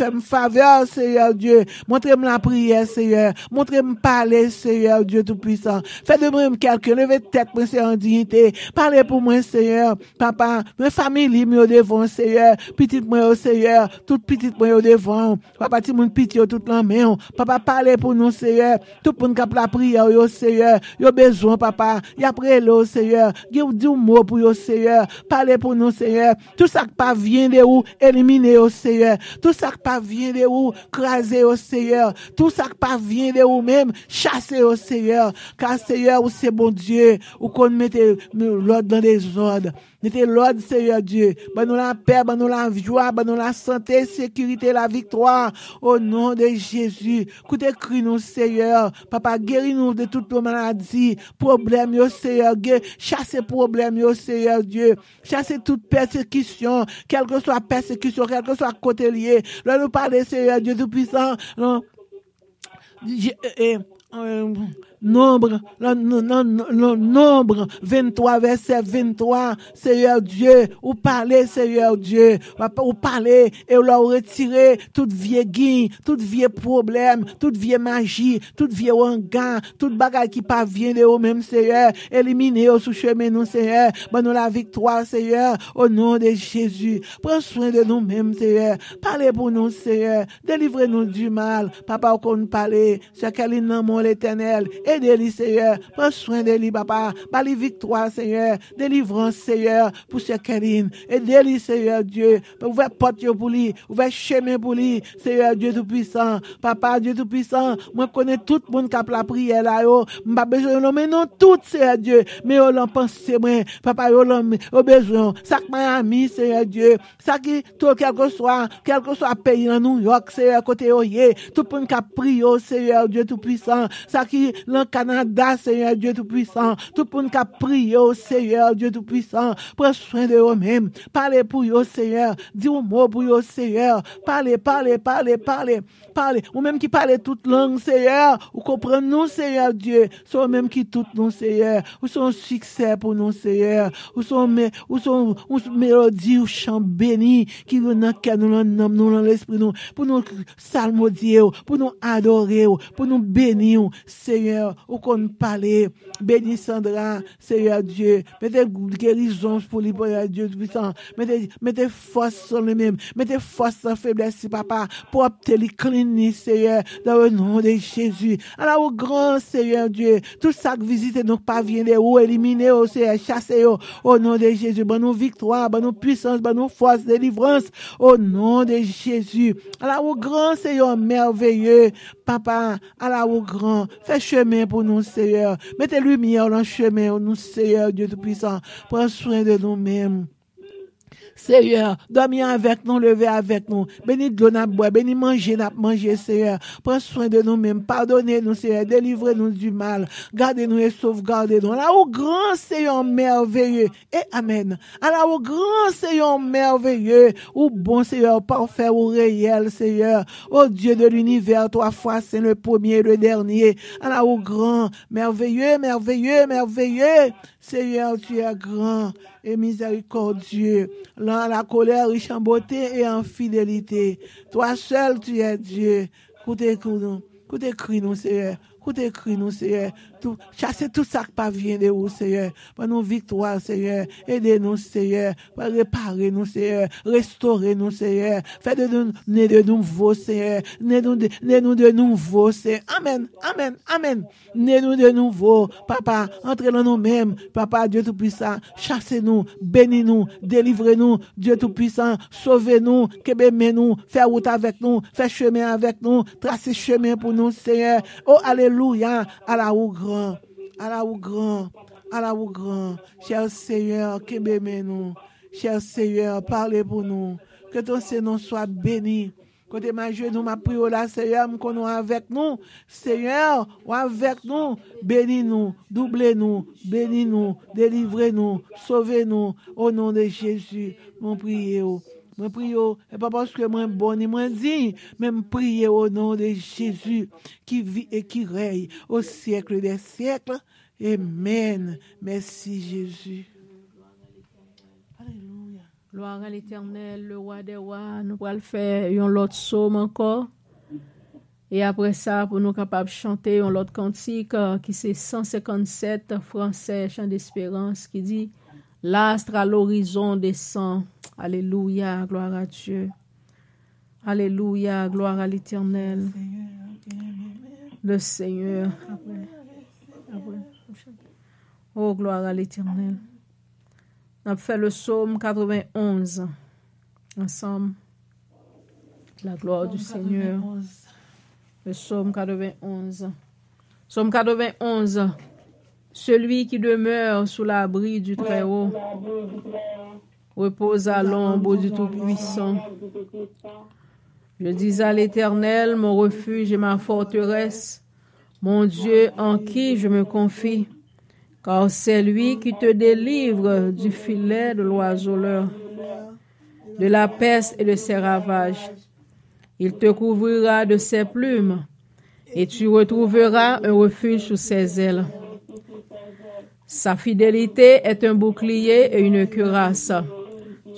Seigneur Dieu. Montrez-moi la prière, Seigneur. Montrez-moi parler, Seigneur Dieu Tout-Puissant. Faites de moi quelqu'un. Levez tête, moi, c'est en dignité. Parlez pour moi, Seigneur. Papa, mes familles, me devant, Seigneur. Petite moi, au Seigneur. Toute petite moi, au devant. Papa, ti moun pitié, toute la main. Papa, parlez pour nous, Seigneur. Tout pour nous cap la prière, au Seigneur. Yo besoin, papa. Y après le Seigneur. Give du mot pour yo, Seigneur. Parlez pour nous, Seigneur. Tout ça qui pas vient de où, éliminer, au Seigneur. Tout ça qui pas vient de où, craser, au Seigneur. Tout ça qui pas vient de où même, chasser, au Seigneur. Car, Seigneur, ou c'est bon Dieu. Ou qu'on mette l'ordre dans des ordres. Mettez l'ordre, Seigneur Dieu. Nous la paix, nous la joie, nous la santé, sécurité, la victoire. Au nom de Jésus. Écoutez, crie nous, Seigneur. Papa, guéris-nous de toutes nos maladies. Problèmes, yo, Seigneur. Chassez problèmes, yo, Seigneur Dieu. Chassez toute persécution. Quelle que soit persécution, quel que soit côté lié. Là, nous parlons, Seigneur Dieu Tout-Puissant. Nombre 23, verset 23, Seigneur Dieu, ou parler, Seigneur Dieu, ou parler, et ou leur retirer toute vieille guine, toute vieille problème, toute vieille magie, toute vieille wangan, toute bagaille qui pas vient de eux-mêmes, Seigneur, éliminer au sous chemin, nous, Seigneur, nous la victoire, Seigneur, au nom de Jésus. Prends soin de nous-mêmes, Seigneur. Parlez pour nous, Seigneur. Délivrez-nous du mal. Papa, qu'on parle, c'est quel nom, l'Éternel. Aidez-les, Seigneur. Prends soin de lui, papa. Bali victoire, Seigneur. Délivrance, Seigneur, pour ce Kéline. Aidez-les, Seigneur Dieu. Ouvrez porte pour lui. Ouvrez chemin pour lui. Seigneur Dieu Tout-Puissant. Papa, Dieu Tout-Puissant. Moi, je connais tout le monde qui a la prière là, yo. M'pas besoin de nommer non tout, Seigneur Dieu. Mais yo l'en pense, moi. Papa, yo l'en besoin. Ça que m'a ami, Seigneur Dieu. Ça qui, tout, quel que soit pays en New York, Seigneur, côté oye. Tout le monde qui a prié, Seigneur Dieu Tout-Puissant. Ça qui, le Canada, Seigneur Dieu Tout-Puissant. Tout le monde qui a prié, Seigneur Dieu Tout-Puissant. Prends soin de eux-mêmes. Parlez pour eux, Seigneur. Dis un mot pour eux, Seigneur. Parlez. Ou même qui parle toute langue, Seigneur. Ou comprenez nous, Seigneur Dieu. Sont même qui tout nous, Seigneur. Ou sont succès pour nous, Seigneur. Ou sont mélodie ou chant béni qui nous dans cœur, nous dans l'esprit, nous. Pour nous salmodier, pour nous adorer, pour nous bénir, Seigneur. Ou qu'on parle. Bénis Sandra, Seigneur Dieu. Mettez guérison pour lui, Dieu puissant. Mettez force sur lui-même. Mettez force sans faiblesse, papa. Pour obtenir clinique, Seigneur, dans le nom de Jésus. Alors, au grand Seigneur Dieu, tout ça que visite nous parvient de où éliminer, au Seigneur, chasser au nom de Jésus. Bonne nous victoire, bonne nous puissance, bonne nous force, délivrance, au nom de Jésus. Alors, au grand Seigneur merveilleux, papa, alors au grand, fais chemin pour nous, Seigneur. Mettez lumière dans le chemin, nous, Seigneur Dieu Tout-Puissant. Prends soin de nous-mêmes. Seigneur, dormir avec nous, lever avec nous. Bénis de l'eau, n'a boire, bénis manger, n'a manger, Seigneur. Prends soin de nous-mêmes. Pardonnez-nous, Seigneur. Délivrez-nous du mal. Gardez-nous et sauvegardez-nous. Alors, au grand Seigneur merveilleux. Et Amen. Alors, au grand Seigneur merveilleux. Au bon Seigneur, parfait, au réel, Seigneur. Au Dieu de l'univers, toi, fois, c'est le premier et le dernier. Alors, au grand, merveilleux, merveilleux, merveilleux. Seigneur, tu es grand et miséricordieux, lent à la colère, riche en beauté et en fidélité. Toi seul, tu es Dieu. Écoutez, nous, Seigneur. Écoutez, nous, Seigneur. Chassez tout ça qui vient de vous, Seigneur. Pour nous victoire, Seigneur. Aidez-nous, Seigneur. Pour réparer nous, Seigneur. Restaurer nous, Seigneur. Faites de nouveau, Seigneur. Nez-nous de nouveau, Seigneur. Amen, amen, amen. Nez-nous de nouveau, Papa. Entrez dans nous-mêmes, Papa, Dieu Tout-Puissant. Chassez-nous, bénis-nous, délivrez-nous, Dieu Tout-Puissant. Sauvez-nous, kébémez-nous, fais route avec nous, fais chemin avec nous, tracez chemin pour nous, Seigneur. Oh, alléluia, à la ou grand, à la ou grand, à la ou grand. Cher Seigneur, kébémez-nous. Cher Seigneur, parlez pour nous. Que ton Seigneur soit béni. Côté ma joie, nous m'a prié là, Seigneur, qu'on est avec nous. Seigneur, ou avec nous. Bénis-nous, doublez-nous, bénis-nous, délivrez-nous, sauvez-nous. Au nom de Jésus, mon prier. Moi prie, et pas parce que moi bon ni moi digne, mais me prier au nom de Jésus qui vit et qui règne au siècle des siècles. Amen. Merci Jésus. Alléluia. Gloire à l'Éternel, le roi des rois. Nous allons faire un autre psaume encore. Et après ça, pour nous capables de chanter un autre cantique qui c'est 157 français, chant d'espérance, qui dit l'astre à l'horizon descend. Alléluia, gloire à Dieu. Alléluia, gloire à l'Éternel. Le Seigneur. Oh, gloire à l'Éternel. On a fait le psaume 91 ensemble. La gloire du Seigneur. Le psaume 91. Psaume 91. Celui qui demeure sous l'abri du Très-Haut repose à l'ombre du Tout-Puissant. Je dis à l'Éternel, mon refuge et ma forteresse, mon Dieu en qui je me confie, car c'est lui qui te délivre du filet de l'oiseleur, de la peste et de ses ravages. Il te couvrira de ses plumes, et tu retrouveras un refuge sous ses ailes. Sa fidélité est un bouclier et une cuirasse.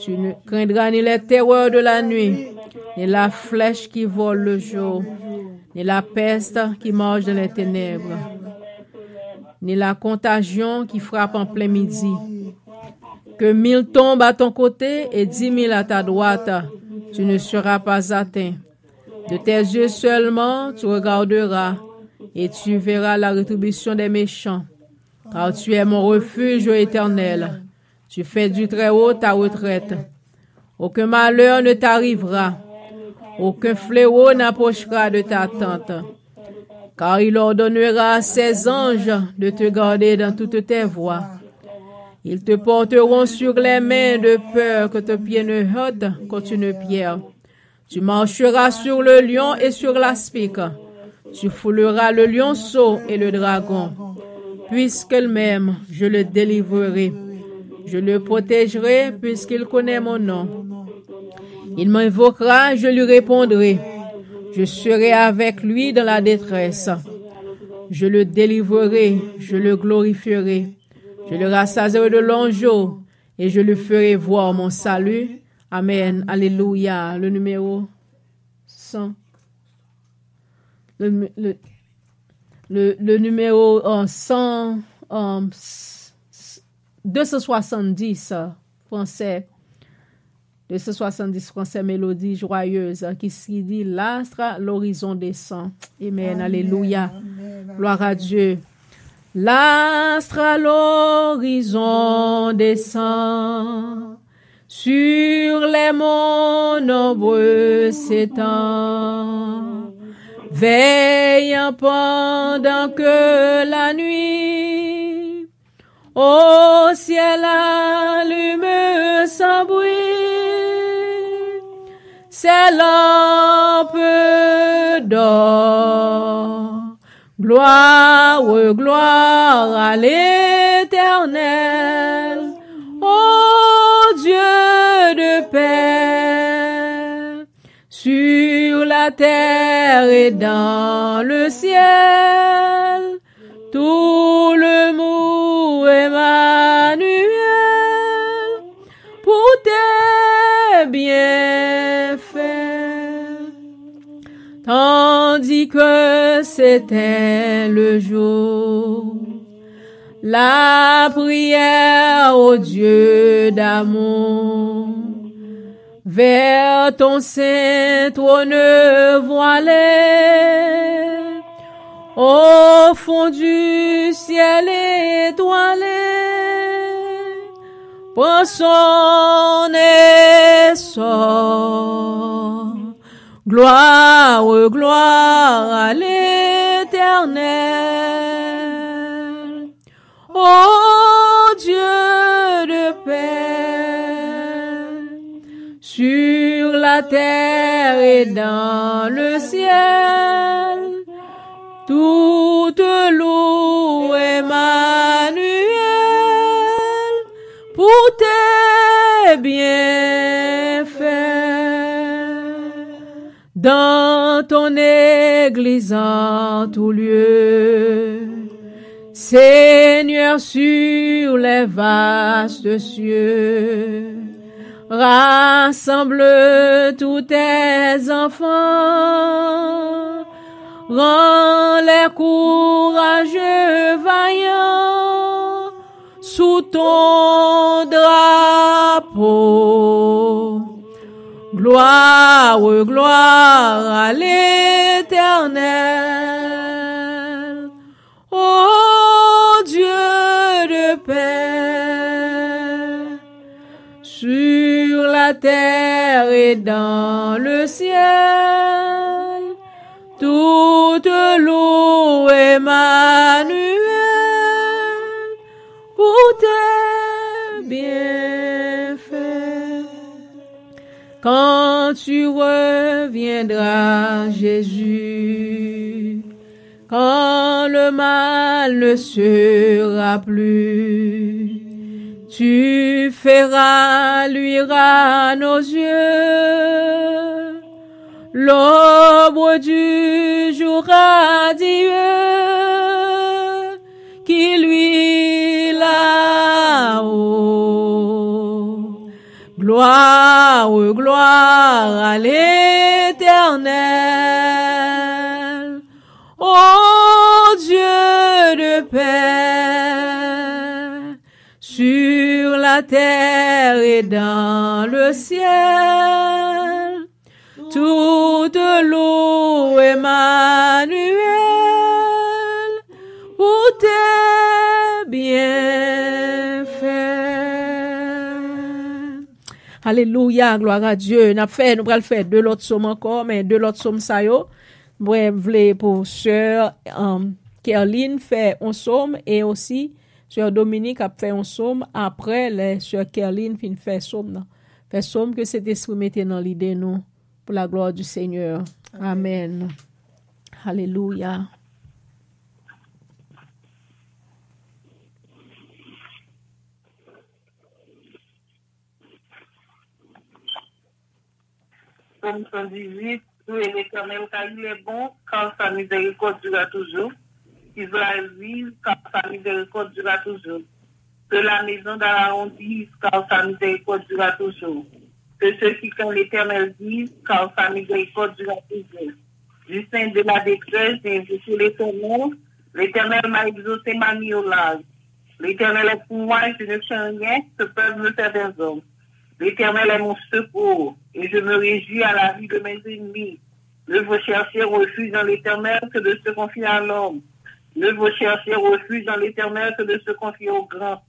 Tu ne craindras ni les terreurs de la nuit, ni la flèche qui vole le jour, ni la peste qui marche dans les ténèbres, ni la contagion qui frappe en plein midi. Que 1000 tombent à ton côté et 10 000 à ta droite, tu ne seras pas atteint. De tes yeux seulement tu regarderas et tu verras la rétribution des méchants. Car tu es mon refuge, ô Éternel. Tu fais du Très-Haut ta retraite. Aucun malheur ne t'arrivera. Aucun fléau n'approchera de ta tente. Car il ordonnera à ses anges de te garder dans toutes tes voies. Ils te porteront sur les mains de peur que tes pieds ne heurtent contre une pierre. Tu marcheras sur le lion et sur l'aspic. Tu fouleras le lionceau et le dragon. Puisqu'il m'aime, je le délivrerai. Je le protégerai puisqu'il connaît mon nom. Il m'invoquera, je lui répondrai. Je serai avec lui dans la détresse. Je le délivrerai, je le glorifierai. Je le rassasierai de longs jours et je lui ferai voir mon salut. Amen. Alléluia. Le numéro 100. Le numéro 100, 270 français. 270 français mélodie joyeuse qui dit l'astre à l'horizon descend. Amen. Alléluia. Gloire à Dieu. L'astre à l'horizon descend, sur les monts nombreux s'étend, veillant pendant que la nuit au ciel allume sans bruit ses lampes d'or. Gloire, gloire à l'Éternel, ô Dieu de paix, sur la terre et dans le ciel, tout le mot Emmanuel, pour tes bienfaits. Tandis que c'était le jour, la prière au Dieu d'amour, vers ton saint trône voilé, au fond du ciel étoilé, prend son essor. Gloire, gloire à l'Éternel, ô Dieu de paix, sur la terre et dans le ciel, toute loup Emmanuel, pour tes bienfaits. Dans ton église en tout lieu, Seigneur, sur les vastes cieux, rassemble tous tes enfants, rends-les courageux vaillants sous ton drapeau. Gloire, gloire à l'Éternel, ô Dieu de paix, sur la terre et dans le ciel, toute loup Emmanuel, pour tes bienfaits. Quand tu reviendras, Jésus, quand le mal ne sera plus, tu feras luire à nos yeux l'ombre du jour radieux qui luit là-haut. Gloire, gloire à l'Éternel, ô Dieu de paix, sur la terre et dans le ciel, toute loup Emmanuel, Alléluia, gloire à Dieu. Nous pral faire deux autres psaumes encore, mais deux autres psaumes ça yo. Moi, voulais pour sœur Kerline fait un psaume et aussi sœur Dominique a fait un psaume après les sœur Kerline fin fait psaume. Fait psaume que cet esprit mettait dans l'idée nous pour la gloire du Seigneur. Amen. Alléluia. Psaume 118, tout est l'Éternel car il est bon, car sa miséricorde durera toujours. Israël vive, car sa miséricorde durera toujours. Que la maison d'Aaron dise, car sa miséricorde durera toujours. Que ceux qui craignent l'Éternel disent, car sa miséricorde durera toujours. Du sein de la détresse, j'ai invoqué l'Éternel. L'Éternel m'a exaucé ma nuit au large. L'Éternel est pour moi et je ne crains rien, que peuvent me faire des hommes. L'Éternel est mon secours, et je me réjouis à la vie de mes ennemis. Ne vous chercher refuge dans l'Éternel que de se confier à l'homme. Ne vous chercher refuge dans l'Éternel que de se confier au grand.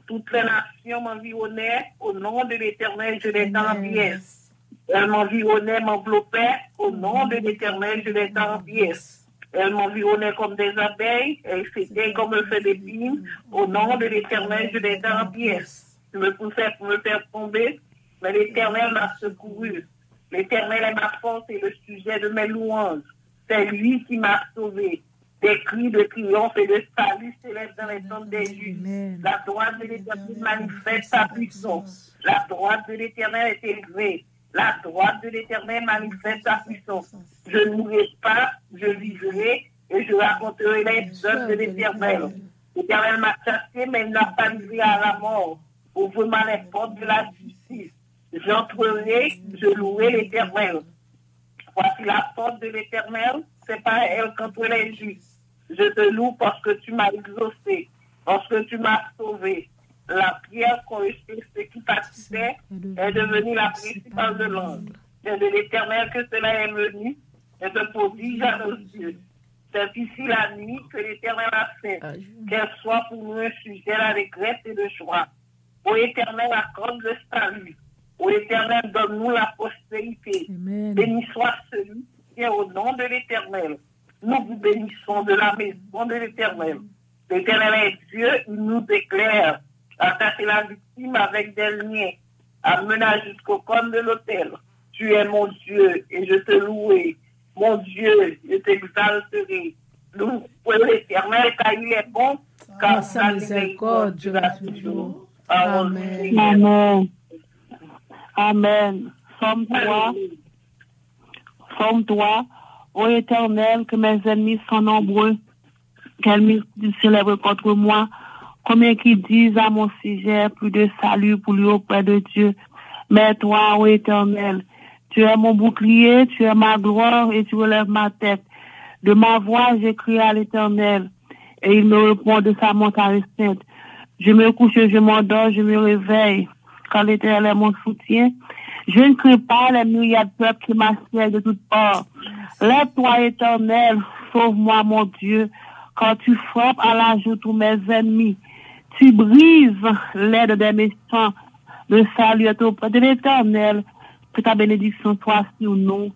Toutes les nations m'environnaient, au nom de l'Éternel, je les tends en pièces. Elles m'environnaient, m'enveloppaient, au nom de l'Éternel, je les tends en pièces. Elles m'environnaient comme des abeilles, elles s'étaient comme le feu d'épines, au nom de l'Éternel, je les tends en pièces. Je me poussais pour me faire tomber, mais l'Éternel m'a secouru. L'Éternel est ma force et le sujet de mes louanges. C'est lui qui m'a sauvé. Des cris de triomphe et de salut s'élèvent dans les tombes des justes. La droite de l'Éternel manifeste sa puissance. La droite de l'Éternel est élevée. La droite de l'Éternel manifeste sa puissance. Je ne mourrai pas, je vivrai et je raconterai les œuvres de l'Éternel. L'Éternel m'a chassé, mais il n'a pas livré à la mort. Ouvre-moi les portes de la justice. J'entrerai, je louerai l'Éternel. Voici la porte de l'Éternel, c'est par elle qu'entre les justes. Je te loue parce que tu m'as exaucé, parce que tu m'as sauvé. La prière qu'ont reçue ceux qui participaient est devenue la principale de l'ange. C'est de l'Éternel que cela est venu, et de prodige à nos yeux. C'est ici la nuit que l'Éternel a fait, qu'elle soit pour nous un sujet d'allégresse et de joie. Ô Éternel, accorde le salut. Ô Éternel, donne-nous la postérité. Béni soit celui qui est au nom de l'Éternel. Nous vous bénissons de la maison de l'Éternel. L'Éternel est Dieu, il nous éclaire. Attacher la victime avec des liens. Amena jusqu'au cône de l'autel. Tu es mon Dieu et je te louerai. Mon Dieu, je t'exalterai. Loue l'Éternel car il est bon, car sa miséricorde durera toujours. Amen. Amen. Amen. Forme-toi, ô Éternel, que mes ennemis sont nombreux, qu'elles me célèbrent contre moi, combien qui disent à mon sujet plus de salut pour lui auprès de Dieu. Mais toi, ô Éternel, tu es mon bouclier, tu es ma gloire et tu relèves ma tête. De ma voix, j'écris à l'Éternel et il me répond de sa montagne sainte. Je me couche, je m'endors, je me réveille. Quand l'Éternel est mon soutien, je ne crains pas les myriades de peuples qui m'assiègent de toutes parts. Lève-toi, Éternel, sauve-moi, mon Dieu, quand tu frappes à la joue tous mes ennemis. Tu brises l'aide des méchants. Le salut est auprès de l'Éternel. Que ta bénédiction soit sur nous.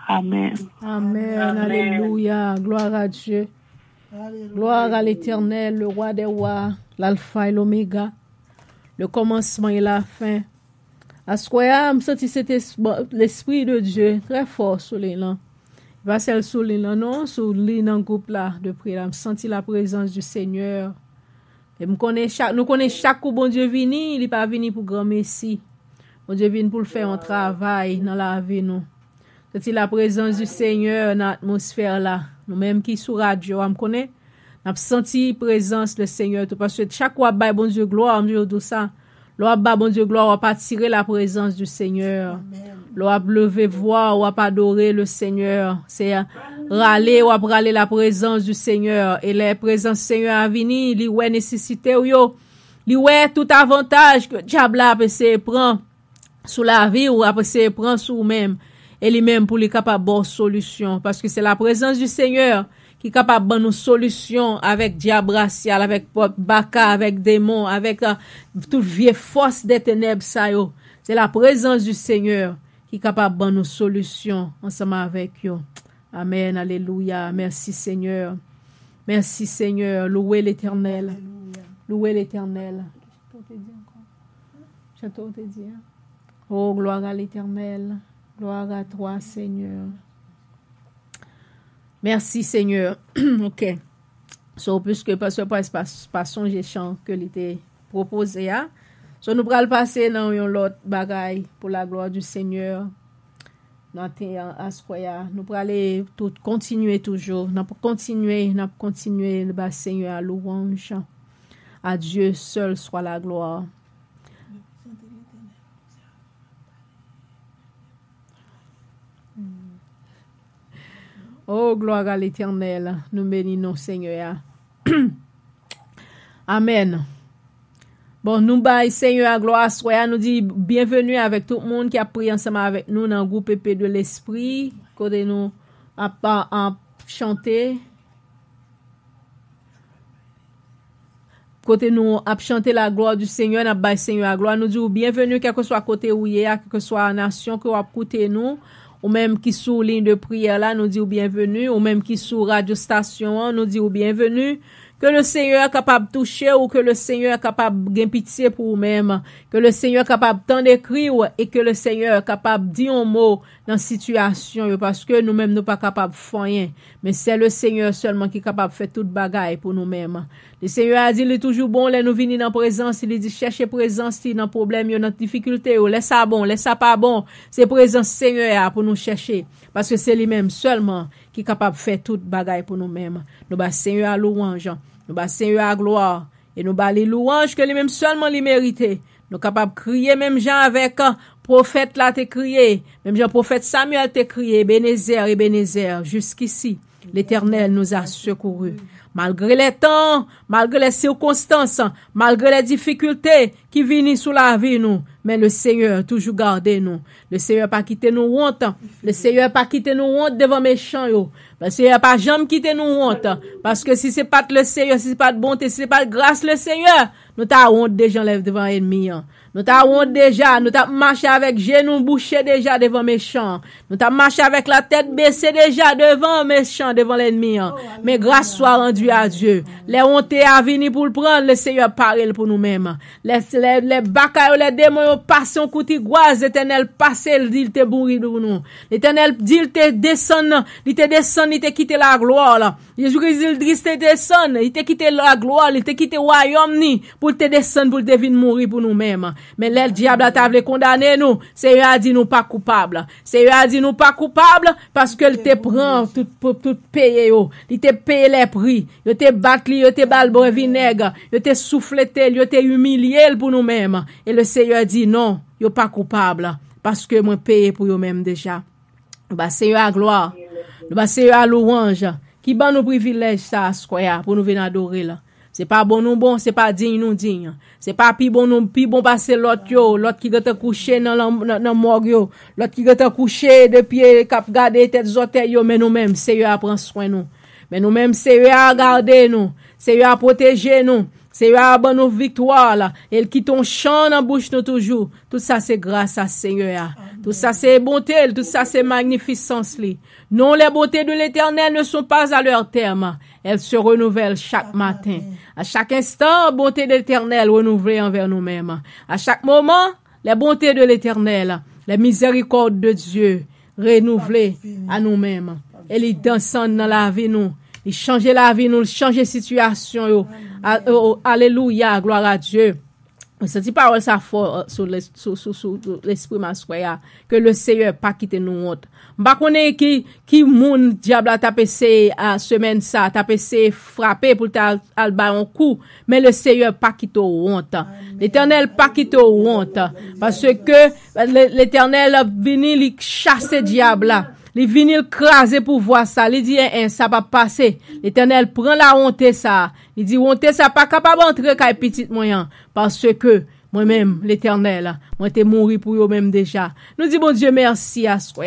Amen. Amen. Alléluia. Gloire à Dieu. Alléluia. Gloire à l'Éternel, le roi des rois, l'alpha et l'oméga, le commencement et la fin. À ce que je senti l'esprit de Dieu très fort sur les langues. Il va celle sur les langues, non, sur les groupe là de prière. Je senti la présence du Seigneur. Et nous connaissons chaque coup bon Dieu vini, il n'est pas venu pour grand messie. Bon Dieu vient pour le faire un travail dans la vie nous. C'est la présence du Seigneur dans l'atmosphère là. Nous-mêmes qui sur radio, on connaît. On a senti présence du Seigneur tout parce que chaque fois bah bon Dieu gloire, Dieu tout ça. L'on bah bon Dieu gloire, on pas tirer la présence du Seigneur. L'on a lever voix, on pas adorer le Seigneur. C'est râler ou râler la présence du Seigneur et la présence du Seigneur a venir, li ouais nécessité ou yo. Li ouais tout avantage que diable a passé prend sous la vie ou après c'est prend sous même et lui-même pour lui capable bonne solution parce que c'est la présence du Seigneur qui est capable de nous solution avec diable racial, avec baka, avec démon, avec toute vieille force des ténèbres ça yo. C'est la présence du Seigneur qui est capable de donner nos solutions ensemble avec eux. Amen, alléluia. Merci Seigneur. Merci Seigneur. Louez l'Éternel. Louez l'Éternel. Château te dit. Oh, gloire à l'Éternel. Gloire à toi, Seigneur. Merci, Seigneur. OK. So, puisque pas songer chant que l'était proposé, so, nous allons passer dans l'autre bagaille pour la gloire du Seigneur. Nous allons aller tout continuer toujours. Nous allons continuer le Seigneur à louange. À Dieu seul soit la gloire. Oh, gloire à l'Éternel. Nous bénissons Seigneur. Amen. Bon, nous baillons Seigneur, gloire soit. Nous dit bienvenue avec tout le monde qui a prié ensemble avec nous dans le groupe épée de l'esprit. Côté nous à chanter. Côté nous à chanter la gloire du Seigneur, n'a baillé Seigneur la gloire. Nous dit bienvenue quel que soit côté où il est, quel que soit la nation que vous écoutez nous. Ou même qui sous ligne de prière là, nous dit bienvenue. Ou même qui sous radio station, nous dit bienvenue. Que le Seigneur est capable de toucher ou que le Seigneur est capable de pitié pour vous-même. Que le Seigneur est capable de d'écrire et que le Seigneur est capable de dire un mot dans la situation. Parce que nous-mêmes, nous ne sommes pas capables de faire rien. Mais c'est le Seigneur seulement qui est capable de faire toute bagaille pour nous-mêmes. Le Seigneur a dit, il est toujours bon, là nous venons dans la présence. Il dit, cherchez présence, dans le problème, dans la difficulté. Laisse ça bon, laisse ça pas bon. C'est présence Seigneur pour nous chercher. Parce que c'est lui-même seulement qui est capable de faire toute bagaille pour nous-mêmes. Nous bas Seigneur à louange. Nous bas Seigneur à gloire. Et nous bas les louanges que lui-même seulement les mérite. Nous capables de crier, même Jean avec prophète là te crié. Même Jean prophète Samuel te crié. Ebenezer, jusqu'ici. L'Éternel nous a secourus. Malgré les temps, malgré les circonstances, malgré les difficultés qui viennent sous la vie nous, mais le Seigneur toujours gardé nous. Le Seigneur pas quitté nous honte. Le Seigneur pas quitté nous honte devant méchants yo. Le Seigneur pas jamais quitté nous honte parce que si c'est pas le Seigneur, si c'est pas de bonté, si c'est pas de grâce le Seigneur, nous t'a honte déjà lève devant ennemi. Nous t'a honte déjà, nous t'a marché avec genoux bouchés déjà devant méchants. Nous t'a marché avec la tête baissée déjà devant méchants, devant l'ennemi. Mais grâce soit rendue à Dieu. Les hontes à venir pour le prendre, le Seigneur parle pour nous-mêmes. Les bagailles, les démons passent en coup de goise, l'Éternel passe, il te bourri pour nous. L'Éternel dit, il te descend, il te quitté la gloire là. Jésus-Christ, il te descend, il te quitté la gloire, il te quitté le royaume ni, pour te descendre, pour te venir mourir pour nous-mêmes. Mais le diable a voulu condamner nous. Seigneur a dit nous pas coupables. Seigneur a dit nous pas coupables parce que il te prend tout payer. Il te paye les prix. Il te battu, il te balbo vinaigre. Il te soufflé, il te humilié pour nous-mêmes. Et le Seigneur dit non, il pas coupable parce que moi paye pour eux-mêmes déjà. Bah Seigneur à gloire. Bah Seigneur à louange. Qui ban nous privilège ça pour nous venir adorer là. C'est pas bon nous bon, c'est pas digne nous digne. C'est pas pi bon nous pi bon passer l'autre qui gata couché dans morgue yo, l'autre qui gata couché depuis cap garder tête orteil yo, mais nous même Seigneur prend soin nous. Mais nous même Seigneur a garder nous, Seigneur a protéger nous. Seigneur a ban nous victoire là, et qui ton chant dans bouche nous toujours. Tout ça c'est grâce à Seigneur. Tout ça c'est bonté, tout ça c'est magnificence li. Non, les beautés de l'Éternel ne sont pas à leur terme. Elles se renouvellent chaque matin. À chaque instant, bonté de l'Éternel renouvelée envers nous-mêmes. À chaque moment, les bontés de l'Éternel, les miséricordes de Dieu renouvelées à nous-mêmes. Et les dansant dans la vie nous. Il change la vie nous, il change la situation. Alléluia, gloire à Dieu. Cette parole ça fort sur l'esprit masqué que le Seigneur pas quitter nous honte. M'pa connait qui moun diable a tapé à semaine ça, tapé frapper pour ta alba un coup, mais le Seigneur pas quitter honte. L'Éternel pas quitter honte parce que l'Éternel venu li chasser diable là. Il vient craser pour voir ça. Il dit, ça va passer. L'Éternel prend la honte ça. Il dit, honte ça pas capable d'entrer kay petit moyen. Parce que moi-même, l'Éternel, moi t'ai mouru pour eux-mêmes déjà. Nous disons, bon Dieu, merci à soi.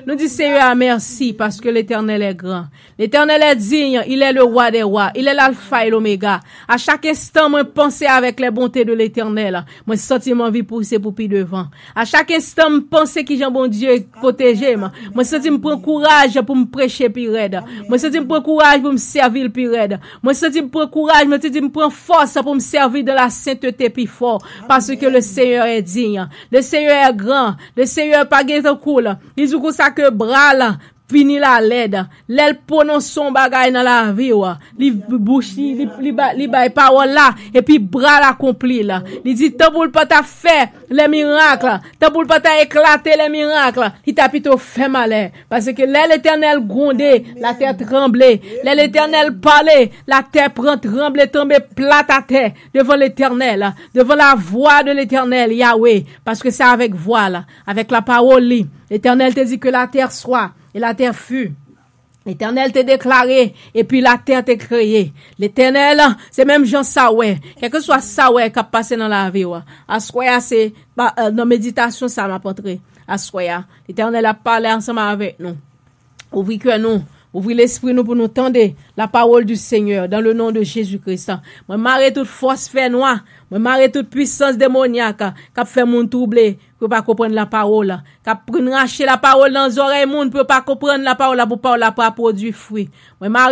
Nous disons, Seigneur, merci parce que l'Éternel est grand. L'Éternel est digne, il est le roi des rois, il est l'alpha et l'oméga. À chaque instant, moi penser avec les bontés de l'Éternel. Moi senti mon vie pousser pour plus devant. À chaque instant, moi penser qui Jean bon Dieu protéger moi. Moi senti me prendre courage pour me prêcher plus raide. Moi senti me prendre courage pour me servir plus raide. Moi senti me prendre courage, moi senti me prendre force pour me servir de la sainteté plus fort parce que le Seigneur est digne. Le Seigneur est grand. Le Seigneur pas guette cool. Il dit comme ça que bras là fini la l'aide. L'elle prononce son bagay dans la vie li bouche li bay parole là et puis bras l'accompli là. Il dit tant pour pas t'a fait les miracles, tant pour pas t'a éclater les miracles, il t'a plutôt fait malheur parce que l'Éternel grondait, la terre tremblait. L'Éternel parlait, la terre prend trembler tomber plate à terre devant l'Éternel, devant la voix de l'Éternel Yahweh parce que c'est avec voix là, avec la parole li. L'Éternel te dit que la terre soit et la terre fut. L'Éternel t'a déclaré, et puis la terre t'a créé. L'Éternel, c'est même Jean Saoué. Quel que soit Saoué qui a passé dans la vie, Assoya, c'est, dans méditation, ça m'a montré. Assoya. L'Éternel a parlé ensemble avec nous. Ouvrez que nous. Ouvrez l'esprit nous pour nous tendre la parole du Seigneur dans le nom de Jésus-Christ. Moi, marre toute force fait noire. Moi, marre toute puissance démoniaque qui fait moun troubler pour pas comprendre la parole. Qui prend racher la parole dans les oreilles moun pour pas comprendre la parole pour pas produire fruit. Moi, marre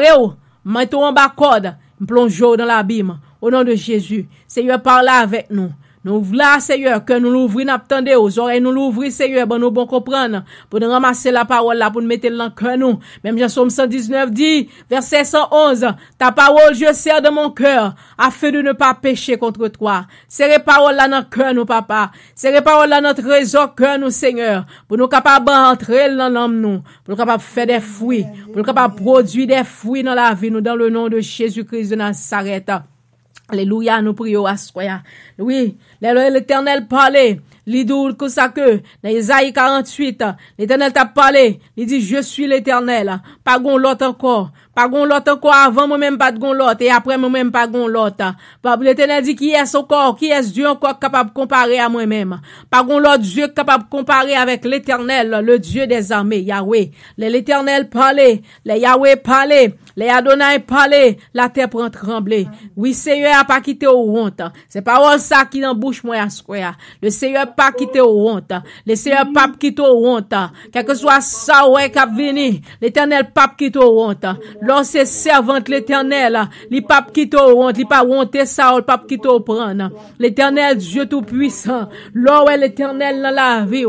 mettez en bas corde, plongeons dans l'abîme. Au nom de Jésus, Seigneur parle avec nous. Nous voulons, Seigneur, que nous l'ouvrions, n'attendez aux oreilles, nous l'ouvrions, Seigneur, bon, nous bon comprendre, pour nous ramasser la parole là, pour nous mettre dans le cœur, nous. Même Jean Somme 119 dit, verset 111, ta parole, je sers de mon cœur, afin de ne pas pécher contre toi. Serrez parole là dans le cœur, nous, papa. Serrez parole là dans notre trésor cœur, nous, Seigneur, pour nous capables d'entrer dans l'âme, nous, pour nous capables de faire des fruits, pour nous capables de produire des fruits dans la vie, nous, dans le nom de Jésus-Christ de Nazareth. Alléluia, nous prions à soi. Oui, l'Éternel parlait. Il dit que ça que, dans Isaïe 48, l'Éternel t'a parlé. Il dit, je suis l'Éternel. Pas gon l'autre encore. Pas gon l'autre encore avant moi-même pas de gon l'autre. Et après moi-même pas gon l'autre. L'Éternel dit, qui est encore, qui est Dieu encore capable de comparer à moi-même. Pas gon l'autre Dieu capable de comparer avec l'Éternel, le Dieu des armées, Yahweh. L'Éternel parlait, les Yahweh parlait, les Adonai parlait, la terre prend trembler. Oui, Seigneur a pas quitté au honte. C'est pas ça qui dans bouche moi à square. Le Seigneur pas quitté au honte. Le Seigneur pas quitté au honte. Quel que soit ça ouais cap vini, l'Éternel pas quitté au honte. Lorsque servante l'Éternel, li pas quitté au honte, li pas honte ça, il pas quitté au prendre. L'Éternel Dieu tout puissant. Là où l'Éternel dans la vie,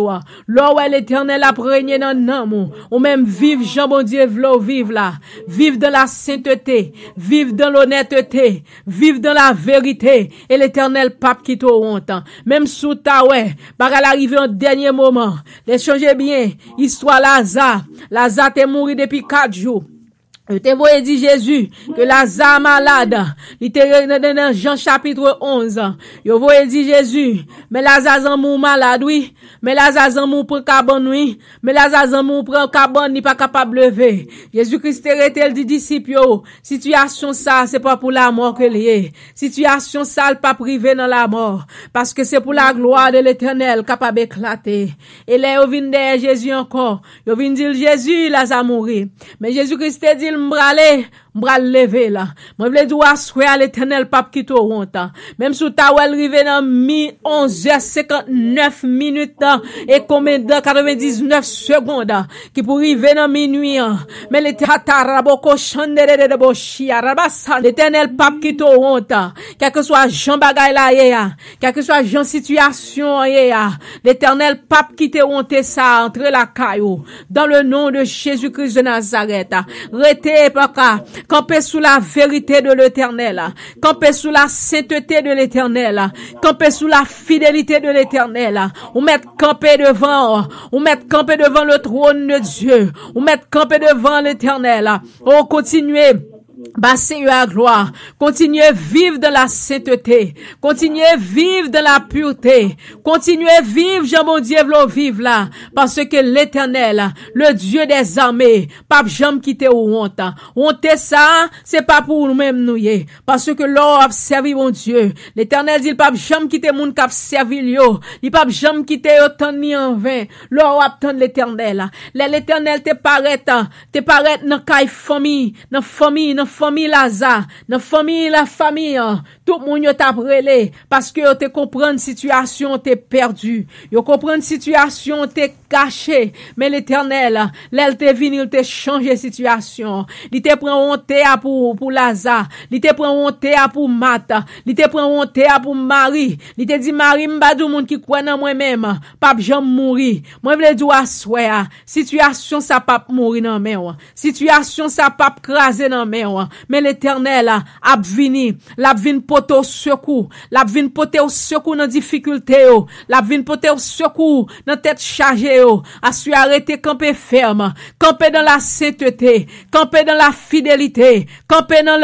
là où l'Éternel a régné dans l'amour, ou même vivre Jean bon Dieu v'lo vivre là, vivre dans la sainteté, vivre dans l'honnêteté, vivre dans la vérité, et l'Éternel pas quitté au honte. Même sous ta ouais, bagal arrivé en dernier moment. Les changer bien, histoire Lazare t'est mort depuis 4 jours. Je te voyais dit Jésus que Lazare malade, il était dans Jean chapitre 11. Je voyais dit Jésus, mais Lazare mou malade, oui. Mais Lazare mou pour cabane, oui. Mais Lazare mou pour cabane, n'est pas capable de lever. Jésus-Christ était dit disciple, situation ça, c'est pas pour la mort que lié. Situation ça, pas privé dans la mort. Parce que c'est pour la gloire de l'Éternel capable d'éclater. Et là, yo vinn derrière Jésus encore. Yo vinn dire Jésus, Lazare mourir. Mais Jésus-Christ dit m'bral lever là. Moi vle dire à l'Éternel pas quitter honte. Même sous ta wel rive dans 11h59 minutes et combien de 99 secondes qui pour rive dans minuit. Mais l'Éternel pas quitter honte. Quel que soit Jean bagay la ya, quel que soit Jean situation ya, l'Éternel pas quitter honte ça entre la caillou dans le nom de Jésus-Christ de Nazareth. Rete paka, campez sous la vérité de l'Éternel, campez sous la sainteté de l'Éternel, campez sous la fidélité de l'Éternel, ou mettre campé devant le trône de Dieu, ou mettre campé devant l'Éternel, ou continuez Bah, Seigneur à gloire, continuez à vivre dans la sainteté, continuez à vivre dans la pureté, continuez à vivre, Jean mon Dieu, v'l'on vive là, parce que l'Éternel, le Dieu des armées, pas jamais quitter ou honte. Honte ça, c'est pas pour nous-mêmes nous y, parce que l'on a servi mon Dieu. L'Éternel dit, pas jamais quitter moun k'ap servi yo, il pas jamais quitter autant ni en vain. L'on a attendre l'Éternel. L'Éternel te paraît dans caille famille, dans famille Lazare, dans la famille, tout le monde t'a brûlé parce que te comprendre situation t'es perdu. Yo comprendre situation t'es caché, mais l'Éternel, l'elle te venu, il te changer situation. Il te prend honte pour Lazare, il te prend honte pour Martha, il te prend honte pour Marie. Il te dit Marie m'ba dou moun qui croit dans moi-même, pas jamais mourir. Moi vle dire assoya, situation ça pas mourir dans main, situation ça pas craser dans main. Mais l'Éternel a vini, l'a vinn porter au secours, l'a vinn porter au secours dans difficulté yo, l'a vinn porter au secours dans tête chargée yo, a su arrêter camper ferme, camper dans la sainteté, camper dans la fidélité, camper dans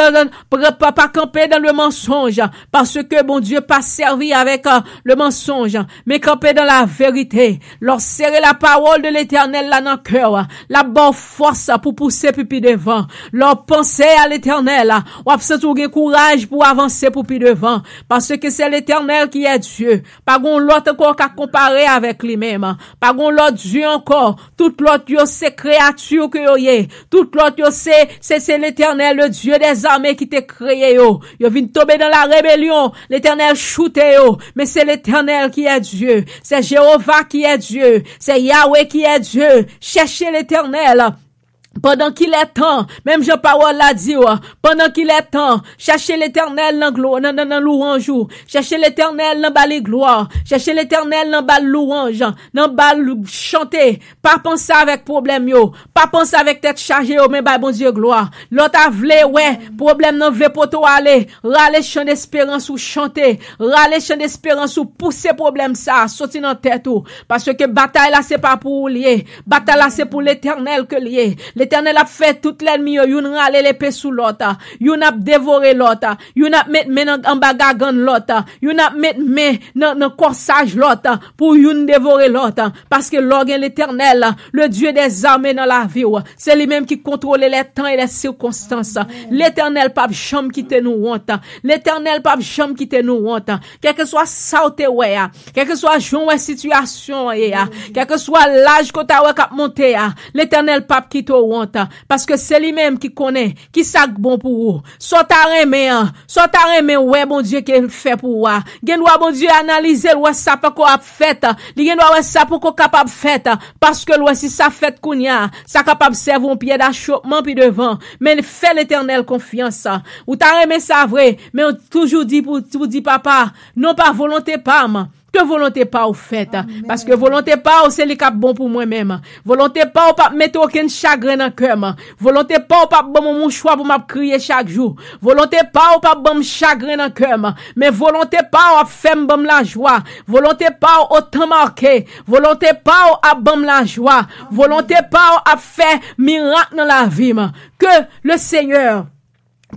pas camper dans le mensonge, parce que bon Dieu pas servi avec le mensonge, mais camper dans la vérité, leur serrer la parole de l'Éternel là dans le cœur, la bonne force pour pousser pipi devant, leur penser à l'Éternel, ou absent courage pour avancer pour plus devant, parce que c'est l'Éternel qui est Dieu. Pas gon l'autre encore qu'à comparer avec lui-même. Pas gon l'autre Dieu encore. Tout l'autre yo c'est créature que yo yé. Tout l'autre yo c'est l'Éternel, le Dieu des armées qui t'a créé yo. Yo vient tomber dans la rébellion. L'Éternel shooté yo. Mais c'est l'Éternel qui est Dieu. C'est Jéhovah qui est Dieu. C'est Yahweh qui est Dieu. Cherchez l'Éternel. Pendant qu'il est temps, même Jean-Parole l'a dit, pendant qu'il est temps, cherchez l'Éternel dans gloire, dans louange, cherchez l'Éternel dans bali gloire, cherchez l'Éternel dans bal louange, dans bal chanter, pas penser avec problème yo, pas penser avec tête chargée yo, mais bah bon Dieu gloire. L'autre a vle, ouais, problème non vle poto aller, râler chant d'espérance ou chanter, râler chant d'espérance ou pousser problème ça, sorti dans tête ou, parce que bataille là c'est pas pour lier, bataille là c'est pour l'Éternel que lier. L'Éternel a fait toute l'ennemi, yon râle l'épée sous l'autre, yon a dévoré l'autre, yon a mettre en bagagan l'autre, yon a mettre dans corsage l'autre, pour yon dévorer l'autre, parce que l'organe l'Éternel, le Dieu des armées dans la vie, c'est lui-même qui contrôle les temps et les circonstances. L'Éternel pas jamais quitter nous honte, l'Éternel pas jamais quitter nous honte, quel que soit ça ou te ouais, quel que soit joie situation, quel que soit l'âge que t'as cap monter, l'Éternel pas quitter honte, parce que c'est lui-même qui connaît, qui sac bon pour vous. Soit ta remé, ouais, bon Dieu, qu'il fait pour vous. Gen doit, bon Dieu, analyser, ouais, ça pas qu'on a fait. Gen doit, ouais, ça pour qu'on capable fait. Parce que, ouais, si ça fait kounya, ça capable servir un pied d'achoppement puis devant. Mais fait l'Éternel confiance. Ou ta remé ça vrai, mais on toujours dit pour dire papa, non pas volonté pas, que volonté pas ou fait, parce que volonté pas ou c'est le cap bon pour moi-même, volonté pas ou pas mettre aucun chagrin dans cœur, volonté pas ou pas bon mon choix pour m'a crier chaque jour, volonté pas ou pas bon chagrin dans cœur, mais volonté pas ou fait bon la joie, volonté pas ou autant marqué, volonté pas ou a bon la joie, volonté pas ou a fait miracle dans la vie, que le Seigneur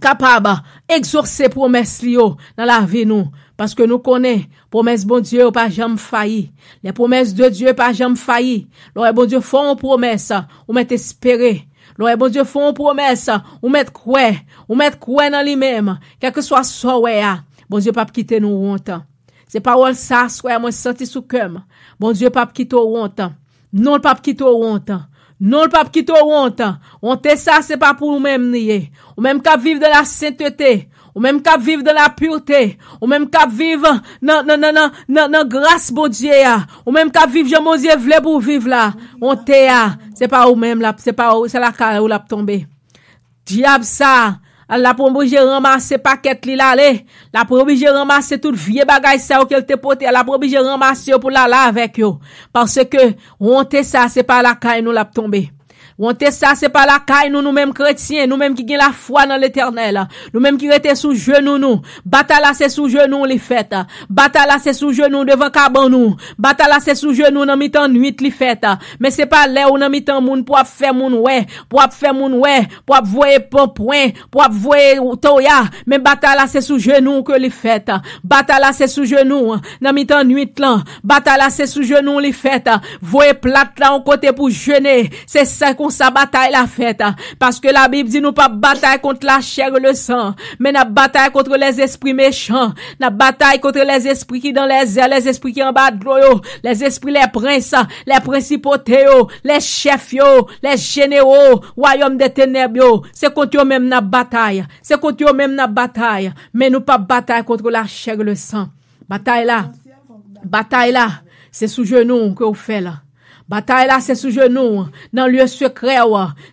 capable exaucer promesses liées dans la vie nous. Parce que nous connaissons, promesse bon Dieu pas jamais failli. Les promesses de Dieu pas jamais failli. L'aurait bon Dieu font une promesse, ou met espérer. L'aurait bon Dieu font une promesse, ou met croire dans lui-même. Quel que soit ça, ouais, bon Dieu pas quitter nous honte. C'est parole ça, soit moi senti sous cœur. Bon Dieu pas quitter honte. Non, pas quitter honte. Non, pas quitter honte. Honte ça, c'est pas pour nous-mêmes nier. Ou même qu'à vivre de la sainteté. Ou même qu'à vivre de la pureté, ou même qu'à vivre dans grâce bon Dieu, ou même qu'à vivre mon Dieu vle pour vivre là, on t'est c'est pas ou même là, c'est la carrière où l'a tombé. Diable ça, la pour obligé ramasser paquet li l'aller, la pour obligé ramasser tout vieux bagage ça qu'elle te porté, la pour obligé ramasser pour la avec yo, parce que on t'est ça, c'est pas la carrière nous l'a tombé. Honte ça, c'est pas la caille, nous-mêmes chrétiens, nous-mêmes qui gagnons la foi dans l'éternel. Nous-mêmes qui restent sous genoux, nous. Bataille là, c'est sous genoux, les fêtes. Bataille là, c'est sous genoux devant caban nous. Bataille là, c'est sous genoux dans mi-temps nuit, les fêtes. Mais c'est pas là où dans mi-temps moun pour faire moun ouais, pour faire moun ouais, pour voyer point, pour voyer toya. Mais bataille là, c'est sous genoux que les fêtes. Bataille là, c'est sous genoux dans mi-temps nuit là. Bataille là, c'est sous genoux, les fêtes. Voyer plate là, en côté pour jeûner. C'est ça qu'on sa bataille la fête, parce que la Bible dit nous pas bataille contre la chair et le sang, mais la bataille contre les esprits méchants, la bataille contre les esprits qui dans les airs, les esprits qui en bas de l'eau, les esprits, les princes, les principautés, les chefs, les généraux, royaume des ténèbres, c'est contre eux même la bataille, c'est contre eux même la bataille, mais nous pas bataille contre la chair et le sang. Bataille là, c'est sous genou que vous faites là. Bataille là, c'est sous genou, dans le lieu secret,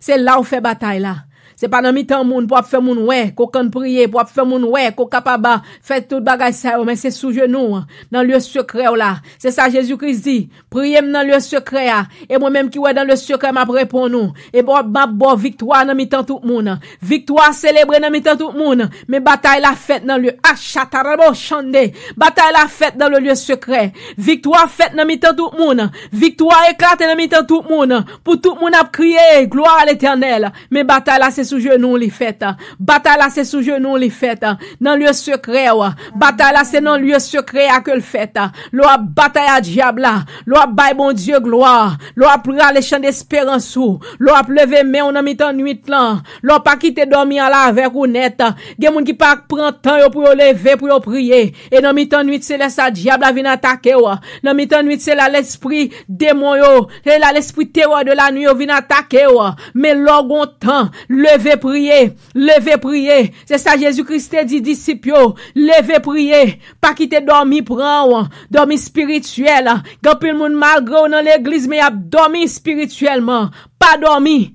c'est là où fait bataille là. C'est pas dans mi-temps moun pour faire moun ouais, qu'on can prier, pour faire moun ouais, qu'on capable faire tout bagay ça, mais c'est sous genou, dans le lieu secret là. C'est ça Jésus-Christ dit. Priez dans le lieu secret, et moi-même qui ouais dans le secret m'a répond nous. Et bon victoire dans mi-temps tout monde. Victoire célébrée dans mi-temps tout monde. Mais bataille la fête dans le achatarabo chande. Bataille la fête dans le lieu secret. Victoire faite dans mi-temps tout monde. Victoire éclatée dans mi-temps tout monde. Pour tout monde a crié gloire à l'Éternel. Mais bataille là c'est sous genou les fêtes. Bataille là c'est sous genou les fêtes. Dans lieu secret. Bataille là c'est dans lieu secret à que le fête. Loi bataille à diable là. Loi bail bon Dieu gloire. Loi prend les chants d'espérance ou. Loi lever mais on a mis en nuit là. Loi pas quitter dormir là avec ou net. Gen moun qui pas prend temps pour lever pour prier. Et dans mi-temps nuit c'est là ça diable a vient attaquer ou. Dans mi-temps nuit c'est là l'esprit démon yo. C'est là l'esprit terreur de la nuit vient attaquer ou. Mais logon temps levez prier. C'est ça Jésus-Christ dit disciples, levez prier, pas quitter dormir prendre, dormir spirituel. Quand tout le monde malgré dans l'église mais a dormi spirituellement, pas dormir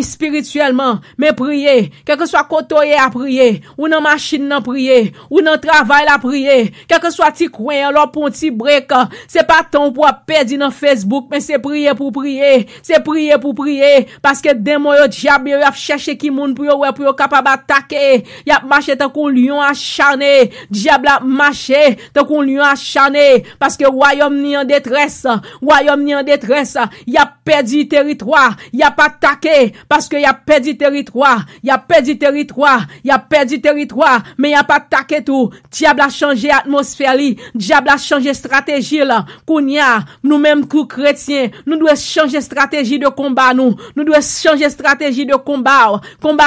spirituellement, mais prier. Quel que soit côté à prier, ou dans machine à prier, ou dans travail à prier, quel que soit petit coin, alors pour un petit break, c'est pas temps pour perdre dans Facebook, mais c'est prier pour prier. C'est prier pour prier, parce que démon yo diable yo a cherché qui moun pour yo capable attaquer. Y a marché tant qu'on lion acharné, diable a marché tant qu'on lion acharné, parce que royaume ni en détresse, y a perdu territoire, y a pas parce que y a perdu territoire, mais y a pas attaqué tout. Diable a changé atmosphère li, diable a changé stratégie là. Kounya, nous même chrétiens, nous devons changer stratégie de combat nous devons changer stratégie de combat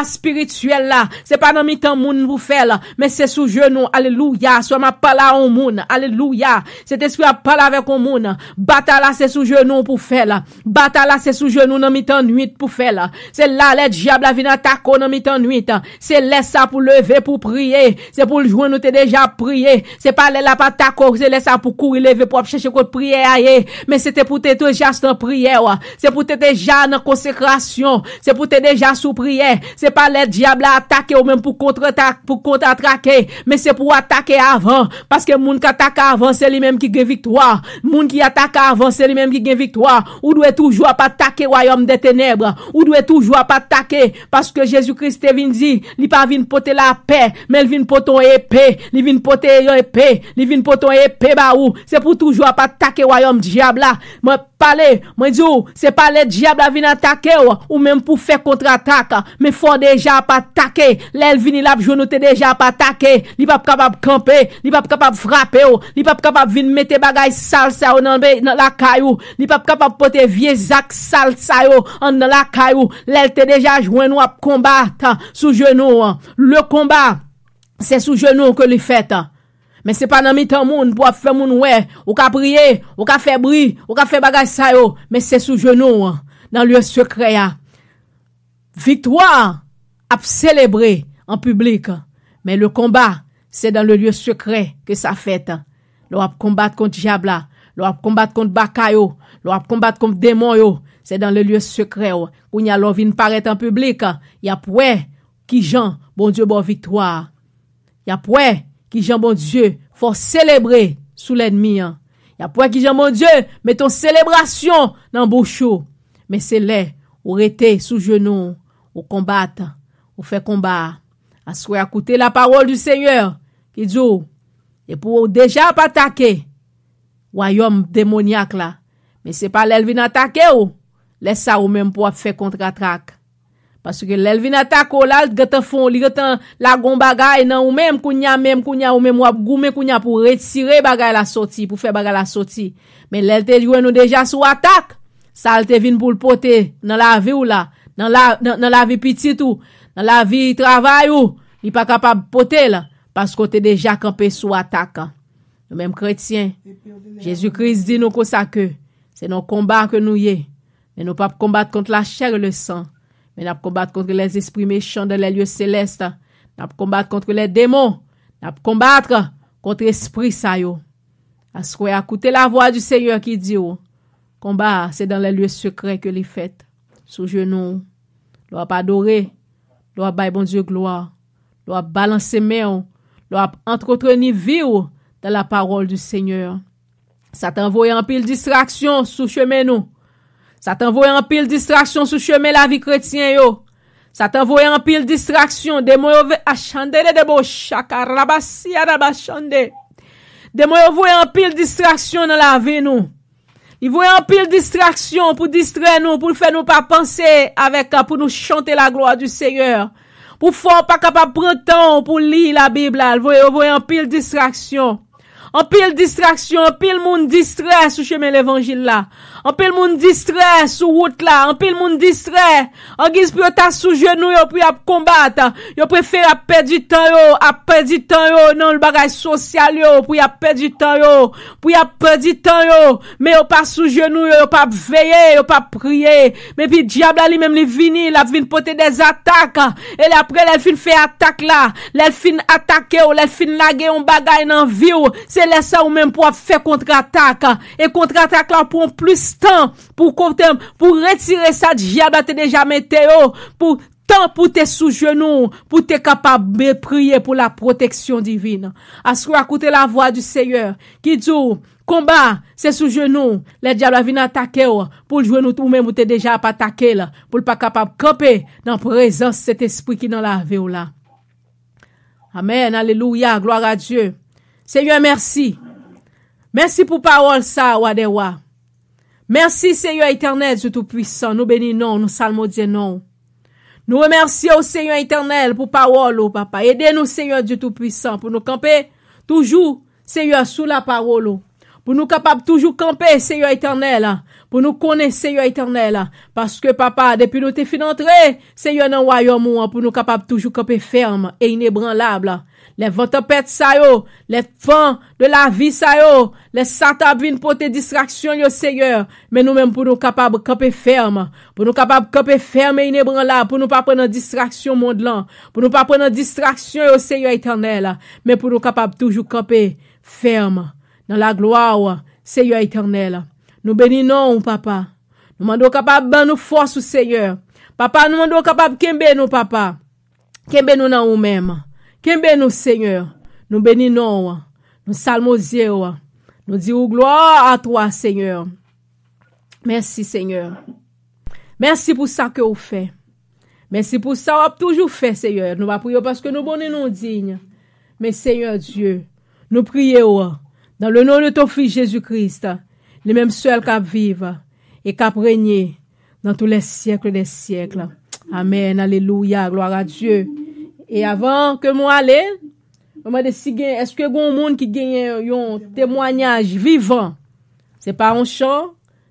spirituel là. C'est pas dans mi-temps moun vous faire là, mais c'est sous genou. Alléluia, soit ma parole au monde. Alléluia. Cet esprit a parlé avec au monde. Bataille là c'est sous genou pour faire là. Bataille là c'est sous genou dans mi-temps nuit pour faire là. C'est là les diables viennent attaquer dans mi-temps nuit. C'est laisse ça pour lever pour prier. C'est pour le joindre nous t'es déjà prié. C'est pas là pas attaquer, c'est laisse ça pour courir lever pour chercher quoi prier aille. Mais c'était pour t'être déjà en prière. C'est pour t'être déjà en consécration. C'est pour t'être déjà sous prière. C'est pas les diables attaquer ou même pour contre-attaquer, mais c'est pour attaquer avant, parce que moun qui attaque avant c'est lui-même qui gagne victoire. Moun qui attaque avant c'est lui-même qui gagne victoire. Ou doit toujours pas attaquer royaume des ténèbres. Ou doit toujours pas attaquer, parce que Jésus-Christ vient dire, il pas vient porter la paix, mais il vient porter épée, il vient porter épée, il vient porter épée ba ou. C'est pour toujours pas attaquer royaume diable là. Moi dis c'est pas les diables qui viennent attaquer ou même pour faire contre-attaque, mais faut déjà pas attaquer. L'elle vient là jour nous déjà pas attaquer, il pas capable camper, il pas capable frapper, il pas capable venir mettre bagay sale ça dans la caillou, il pas capable porter vieux zac sale ça dans la caillou. L'elle te déjà joint nous à combattre sous genou. Le combat c'est sous genou que le fait. Mais c'est pas dans mi-temps moun pour faire moun ouais, ou ka prier, ou ka faire bruit, ou ka faire bagay ça yo, mais c'est sous genou dans le lieu secret. Victoire à célébrer en public, mais le combat c'est dans le lieu secret que ça fait. L'on va combattre contre diable, l'on va combattre contre bakayo, l'on va combattre contre démon yo, c'est dans le lieu secret. Où y a l'on vient paraître en public, y a poué qui Jean bon Dieu bon victoire. Y a poué qui Jean bon Dieu, faut célébrer sous l'ennemi. Y a pour qui Jean bon Dieu, mettons célébration dans bouchou. Mais c'est là ou rete sous genou, ou combattre, ou fait combat. Assoir écouter la parole du Seigneur qui dit, et pour déjà pas attaquer, royaume démoniaque là, mais c'est pas l'elvin attaquer ou, laisse ça ou même pour faire contre-attaque. Parce que l'elvin attaque ou là, gata fond, li gata la gon bagay nan ou même kounya ou même wap goume kounya pour retirer bagay la sortie, pour faire bagay la sortie. Mais l'el te joué nous déjà sous attaque, ça te vin pour le porter dans la vie ou là, dans la vie petite ou, dans la vie travail ou, il pas capable porter là, parce que t'es déjà campé sous attaque. Nous mêmes chrétiens, Jésus-Christ dit nous comme ça que, c'est nos combats que nous y est. Mais nous pas combattre contre la chair et le sang. Mais nous combattre contre les esprits méchants dans les lieux célestes. Nous combattre contre les démons. Nous combattre contre l'esprit ça yo. Assoyez écouter la voix du Seigneur qui dit combat, c'est dans les lieux secrets que les faites. Sous genoux. L'on pas adorer. L'on bailler bon Dieu gloire. L'on balancer main. L'on entretenir vie dans la parole du Seigneur. Satan voye en pile distraction sous chemin nous. Satan voye en pile distraction sous chemin la vie chrétien yo. Satan voye en pile distraction de mo achande de bo chakarabasi arabachande. De mo voye en pile distraction dans la vie nous. Il voye en pile distraction pour distraire nous, pour faire nous pas penser avec pour nous chanter la gloire du Seigneur. Pour faire pas capable prendre temps pour lire la Bible, il voye en pile distraction. En pile distraction, en pile monde distrait sous chemin l'évangile là. En pile monde distrait sous route là. En pile monde distrait. En guise pour ta sous genou yo pour combattre. Yo préfère perdre du temps yo, dans le bagage social yo, pour perdre du temps yo, mais yo pas sous genou yo pas veiller, yo pas prier. Mais puis diable lui même li vini, la vinn porter des attaques. Et après elle fin fait attaque là, elle fin attaquer ou elle fin laguer un bagage dans vie ou. C'est là ça ou même pour faire contre-attaque. Et contre-attaque là pour plus temps pour retirer ça diable te déjà météo pour temps pour te sous genoux pour te capable de prier pour la protection divine. Assois écouter la voix du Seigneur qui dit combat c'est sous genoux les diables viennent attaquer pour jouer nous tout même ou te déjà pas attaquer là pour pas capable camper dans présence cet esprit qui dans la vie là. Amen, alléluia, gloire à Dieu. Seigneur, merci. Merci pour parole ça, Wadewa. Merci, Seigneur éternel, Dieu tout-puissant. Nous bénissons, nous salmodions. Nous remercions, Seigneur éternel, pour parole, papa. Aidez-nous, Seigneur Dieu tout-puissant, pour nous camper toujours, Seigneur, sous la parole. Pour nous capables toujours camper, Seigneur éternel. Pour nous connaître, Seigneur éternel. Parce que, papa, depuis nous t'es fin entrer, Seigneur, dans le royaume, pour nous capables toujours camper ferme et inébranlable. Les vents tempêtes ça yo, les vents de la vie ça yo, les satan viennent pour tes distractions yo Seigneur, mais nous même pour nous capables camper ferme, et inébranlable, pour nous pas prendre distraction monde là, pour nous pas prendre distraction yo Seigneur éternel, mais pour nous capables toujours camper ferme dans la gloire Seigneur éternel. Nous bénissons papa. Nous demandons capable de nous force Seigneur. Papa nous demandons capable kembe nous papa. Kembe nous dans nous même. Kembe nous, Seigneur, nous bénissons, nous salmodions, nous disons gloire à toi, Seigneur. Merci, Seigneur. Merci pour ça que vous faites. Merci pour ça que vous toujours fait, Seigneur. Nous ne prions parce que nous bonnons nous dignes. Mais, Seigneur Dieu, nous prions dans le nom de ton Fils Jésus-Christ, les mêmes seuls qui vivent et qui règnent dans tous les siècles des siècles. Amen. Alléluia. Gloire à Dieu. Et avant que moi aller, on m'a dit est-ce que gon monde qui gagne un témoignage vivant? C'est pas un chant,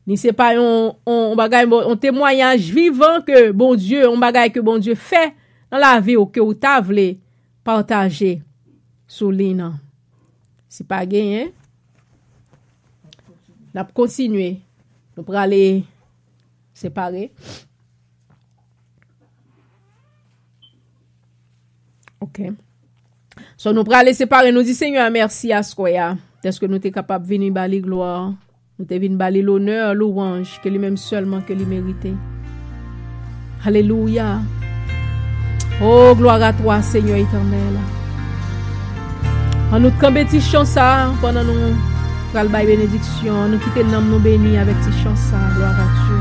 ni c'est pas un témoignage vivant que bon Dieu, un bagage que bon Dieu fait dans la vie ou que ou t'a voulu partager sous l'île. C'est pas gagné. On va continuer. Nous pour aller séparer. OK. So nous pral séparer, nous dit Seigneur merci à Skoya. Est-ce que nous t'es capable venir bali gloire, nous t'es venir bali l'honneur, louange que lui-même seulement que lui mérité. Alléluia. Oh gloire à toi Seigneur éternel. En nous camper petit chant ça pendant nous pral bail bénédiction, nous quitter nom nous béni avec petit chant ça, gloire à Dieu.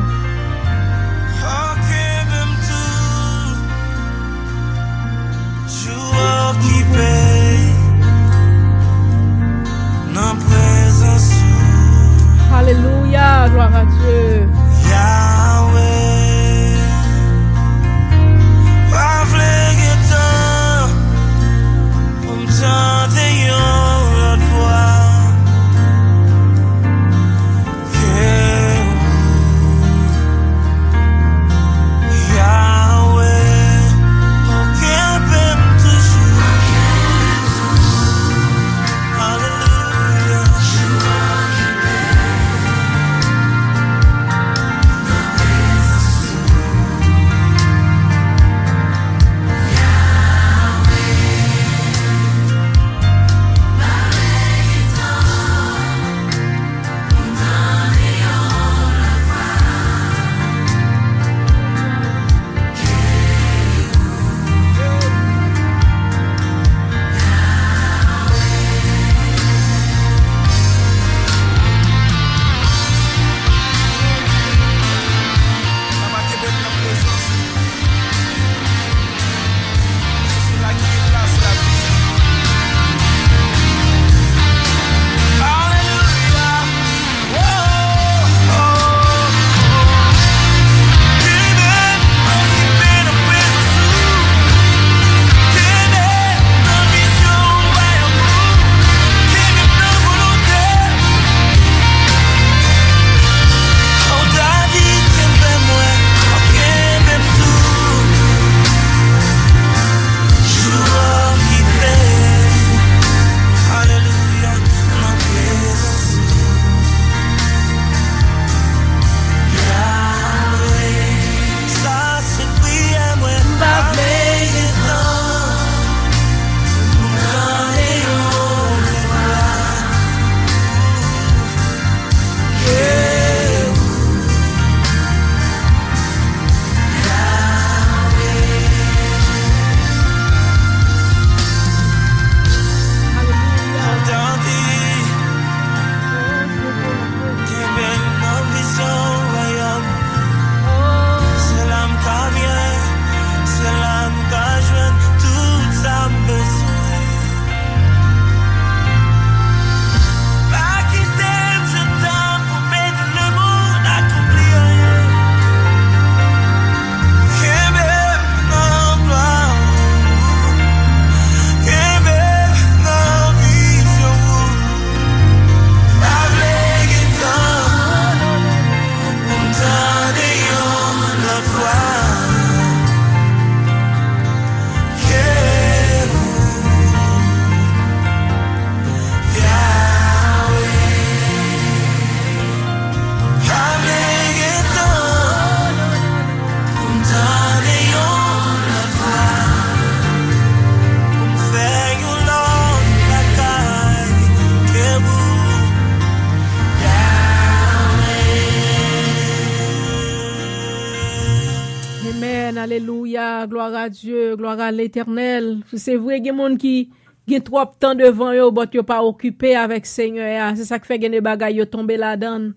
gloire à Dieu, gloire à l'Éternel. C'est vrai, il y a des gens qui ont trop de temps devant eux, mais ils ne sont pas occupés avec Seigneur. C'est ça qui fait que des bagailles yo tomber là-dedans.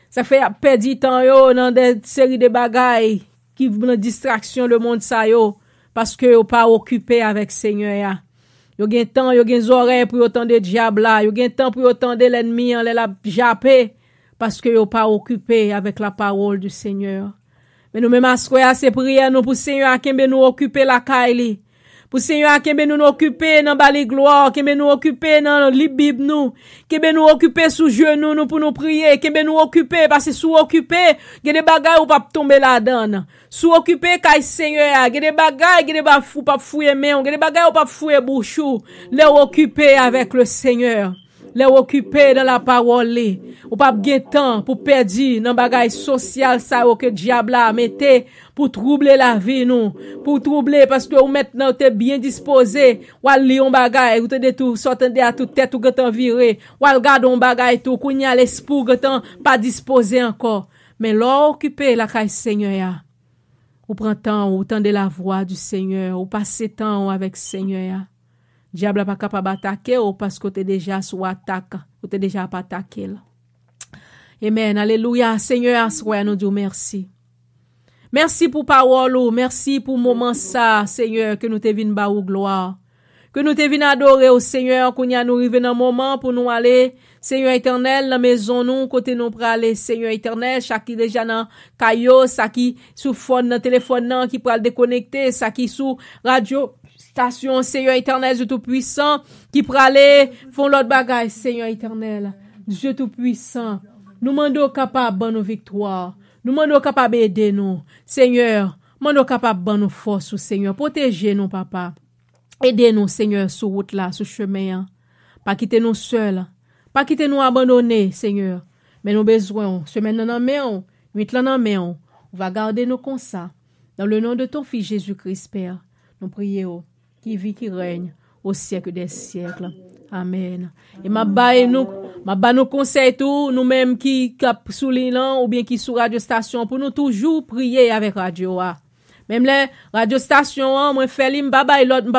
Ça fait perdre du temps yo dans des séries de bagailles qui ont distraction le monde ça yo parce que yo pas occupé avec Seigneur. Yo gen temps, yo gen oreilles pour entendre le diable là, yo gen temps pour entendre l'ennemi en la jappé parce que yo pas occupé avec la parole du Seigneur. Mais nous même assoya ces prières nous pour Seigneur kembe nous occuper la kaili. Pour Seigneur kembe nous occuper dans bali gloire, kembe nous occuper dans li Bible nous, kembe nous occuper sous genou nous pour nous prier, kembe nous occuper parce que sous occupé, gen des bagages ou pas tomber là-dedans. Sous occupé kay Seigneur, gen des bagages, gen des ba fou pas fouiller main, gen des bagages ou pas fouiller bouchou, les occuper avec le Seigneur. Les occuper dans la parole ou pas gen temps pour perdre dans bagay social ça que diable a mette pour troubler la vie nous pour troubler parce que ou maintenant t'es bien disposé ou li on bagay ou te de tout sortande à toute tête ou gatan viré ou regarde on bagay tout kounya l'esprit gatan pas disposé encore mais l'occuper la caille Seigneur ou prend temps ou tendre la voix du Seigneur ou passer temps avec Seigneur. Diable pas capable d'attaquer ou parce que tu es déjà sous attaque, ou tu es déjà pas attaqué là. Amen. Alléluia. Seigneur, sois nous Dieu merci. Merci pour parole, merci pour moment ça, Seigneur, que nous te vinn ba ou gloire. Que nous te vinn adorer au Seigneur, qu'on y a nous arrivé dans moment pour nous aller, Seigneur éternel, dans maison nous, côté nous pour aller, Seigneur éternel, chaque qui déjà dans caillou, ça qui sous phone, dans téléphone nan, qui pour déconnecter, ça qui sous radio, station, Seigneur éternel, Dieu tout-puissant, qui pralé, font l'autre bagaille, Seigneur éternel, Dieu tout-puissant, nous mandons capable de nos victoires, nous mandons capable d'aider nous, Seigneur, mandons capable de nos forces, Seigneur, protégez nous, papa, aidez-nous, Seigneur, sur route là, sur chemin, pas quitter nous seuls, pas quitter nous abandonner, Seigneur, mais nous besoin, semaine dans main, nuit là dans main, on va garder nous comme ça, dans le nom de ton Fils Jésus-Christ, Père, nous prions. Qui vit, qui règne au siècle des siècles. Amen. Et ma nous conseille tout, nous-mêmes qui sous l'île ou bien qui sous radio station, pour nous toujours prier avec radio. Même les radio stations, moi fait m'pa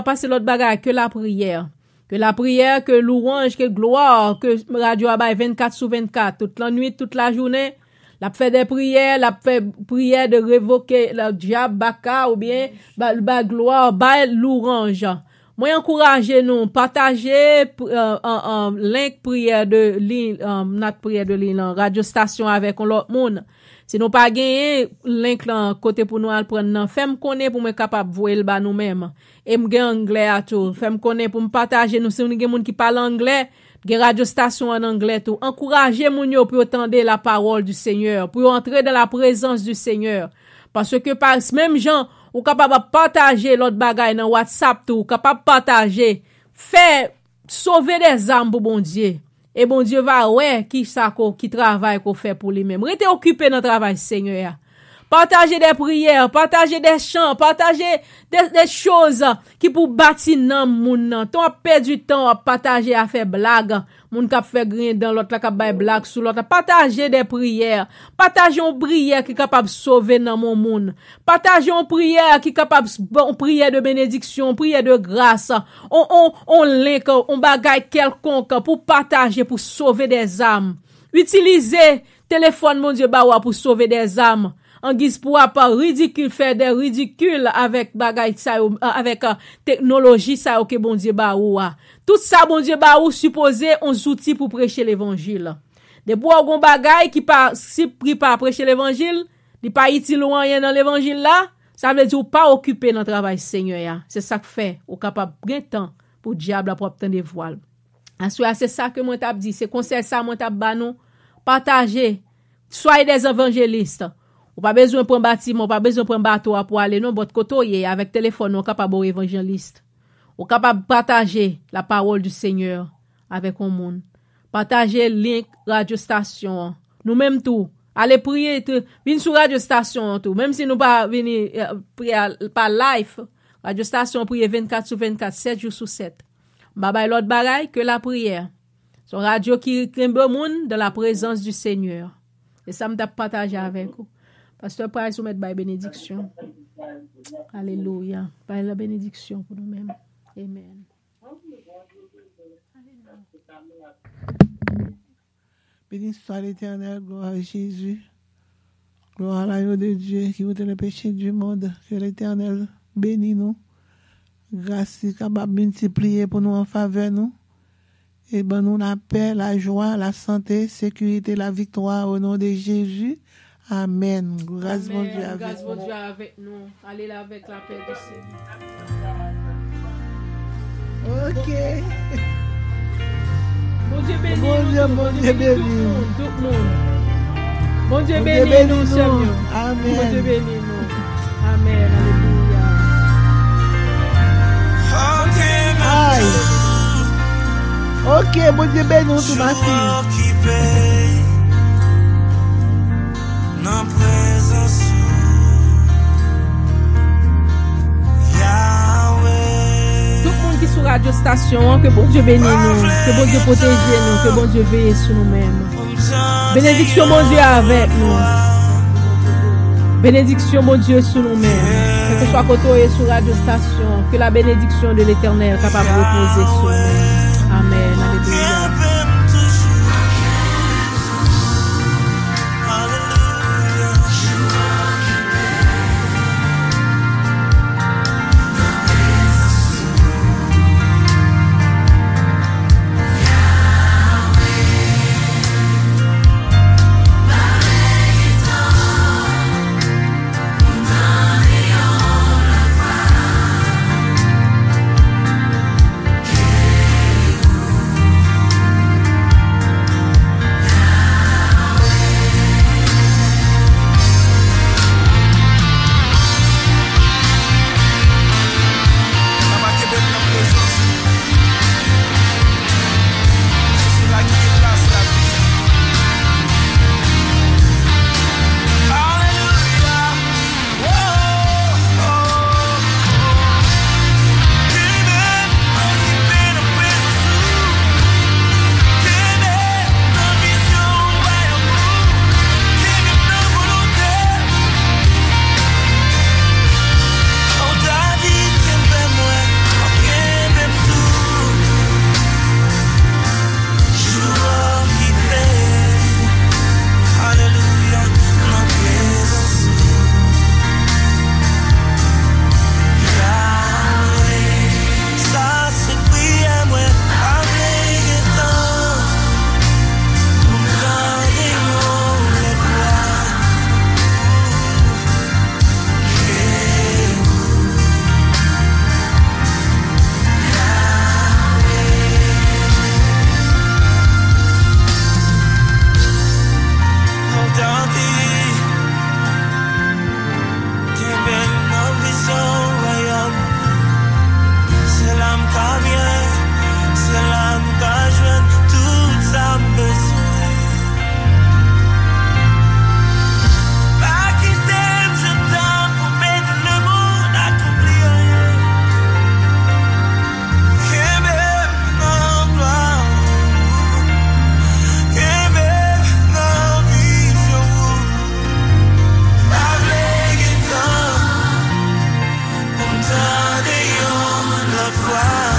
passer l'autre bagage que la prière. Que la prière, que louange, que gloire, que radio a 24/24, toute la nuit, toute la journée. La fait des prières, la fait prière de révoquer le diable baka ou bien ba gloire, ba louange. Moi encourager nous partager link prière de l'île notre prière de l'île radio station avec l'autre monde. Si nous pas gagner link là côté pour nous al prendre femme connaît pour me capable voir le ba nous même. Et me gen anglais à tout, femme connaît pour me partager nous si nous gen monde qui parle anglais. Des radio station en anglais tout. Encouragez moun yo pour entendre la parole du Seigneur, pour entrer dans la présence du Seigneur. Parce que par même gens ou capable partager l'autre bagaille dans WhatsApp tout, capable partager, fait sauver des âmes pour bon Dieu. Et bon Dieu va qui ça qui travaille qu'on fait pour lui-même. Restez occupé dans le travail Seigneur. Partagez des prières, partagez des chants, partagez des choses qui pour bâtir nan moun nan. Ton a perdu du temps à partager à faire blague. Moun k'ap fait grain dans l'autre k'ap bay blague sous l'autre. Partagez des prières. Partagez une prière qui capable sauver nan mon moun. Partagez une prière qui capable prière de bénédiction, prière de grâce. On link, on bagaille quelconque pour partager, pour sauver des âmes. Utilisez téléphone mon Dieu bawa pour sauver des âmes. En guise pour pas ridicule faire des ridicules avec bagay ça avec technologie ça que bon Dieu ba ou tout ça bon Dieu ba ou supposé on outils pour prêcher l'évangile de bois gon bagay qui pas si pris pas prêcher l'évangile il pas utile rien dans l'évangile là ça veut dire ou pas occupé dans travail Seigneur c'est ça que fait ou capable gain temps pour diable pour obtenir des voiles ensuite c'est ça que moi t'a dit c'est conseil ça moi t'a ba nous partager soyez des évangélistes. Ou pas besoin prendre bâtiment, pas besoin prendre bateau pour aller non votre côté avec téléphone on capable évangéliste. Ou capable partager la parole du Seigneur avec le monde. Partager link radio station. Nous même tout. Allez prier venir sur radio station tout même si nous pas venir prier par live. Radio station prier 24/24 7 jours sur 7. Baba l'autre bagaille que la prière. Son radio qui crème le monde dans la présence du Seigneur. Et ça me t'a partagé avec vous. Pasteur Price, vous mettez by bénédiction. Alléluia. Par la bénédiction pour nous-mêmes. Amen. Béni soit l'Éternel, gloire à Jésus. Gloire à l'agneau de Dieu qui ôte le péché du monde. Que l'Éternel bénisse nous. Grâce capable de multiplier pour nous en faveur nous. Et ben nous la paix, la joie, la santé, sécurité, la victoire au nom de Jésus. Amen. Grâce mon Dieu avec Grâce mon nous. Dieu avec nous. Allez là avec la paix du Seigneur. Ok. Bon Dieu bénit Bon nous. Dieu, bon Dieu bénit. Tout le monde. Bon Dieu Bon Dieu bénit bénit nous, nous. Seigneur. Amen. Bon Dieu bénit nous. Amen. Alléluia. Aïe. Ok, bon Dieu bénit nous, tout ma fille. Nan présence Yahweh. Tout le monde qui est sur Radio Station, que bon Dieu bénisse nous, que bon Dieu protège nous, que bon Dieu veille sur nous-mêmes. Bénédiction, mon Dieu, avec nous. Bénédiction, mon Dieu, sur nous-mêmes. Que ce soit côté sur Radio Station, que la bénédiction de l'Éternel est capable de reposer sur nous. Amen. Alléluia. Wow.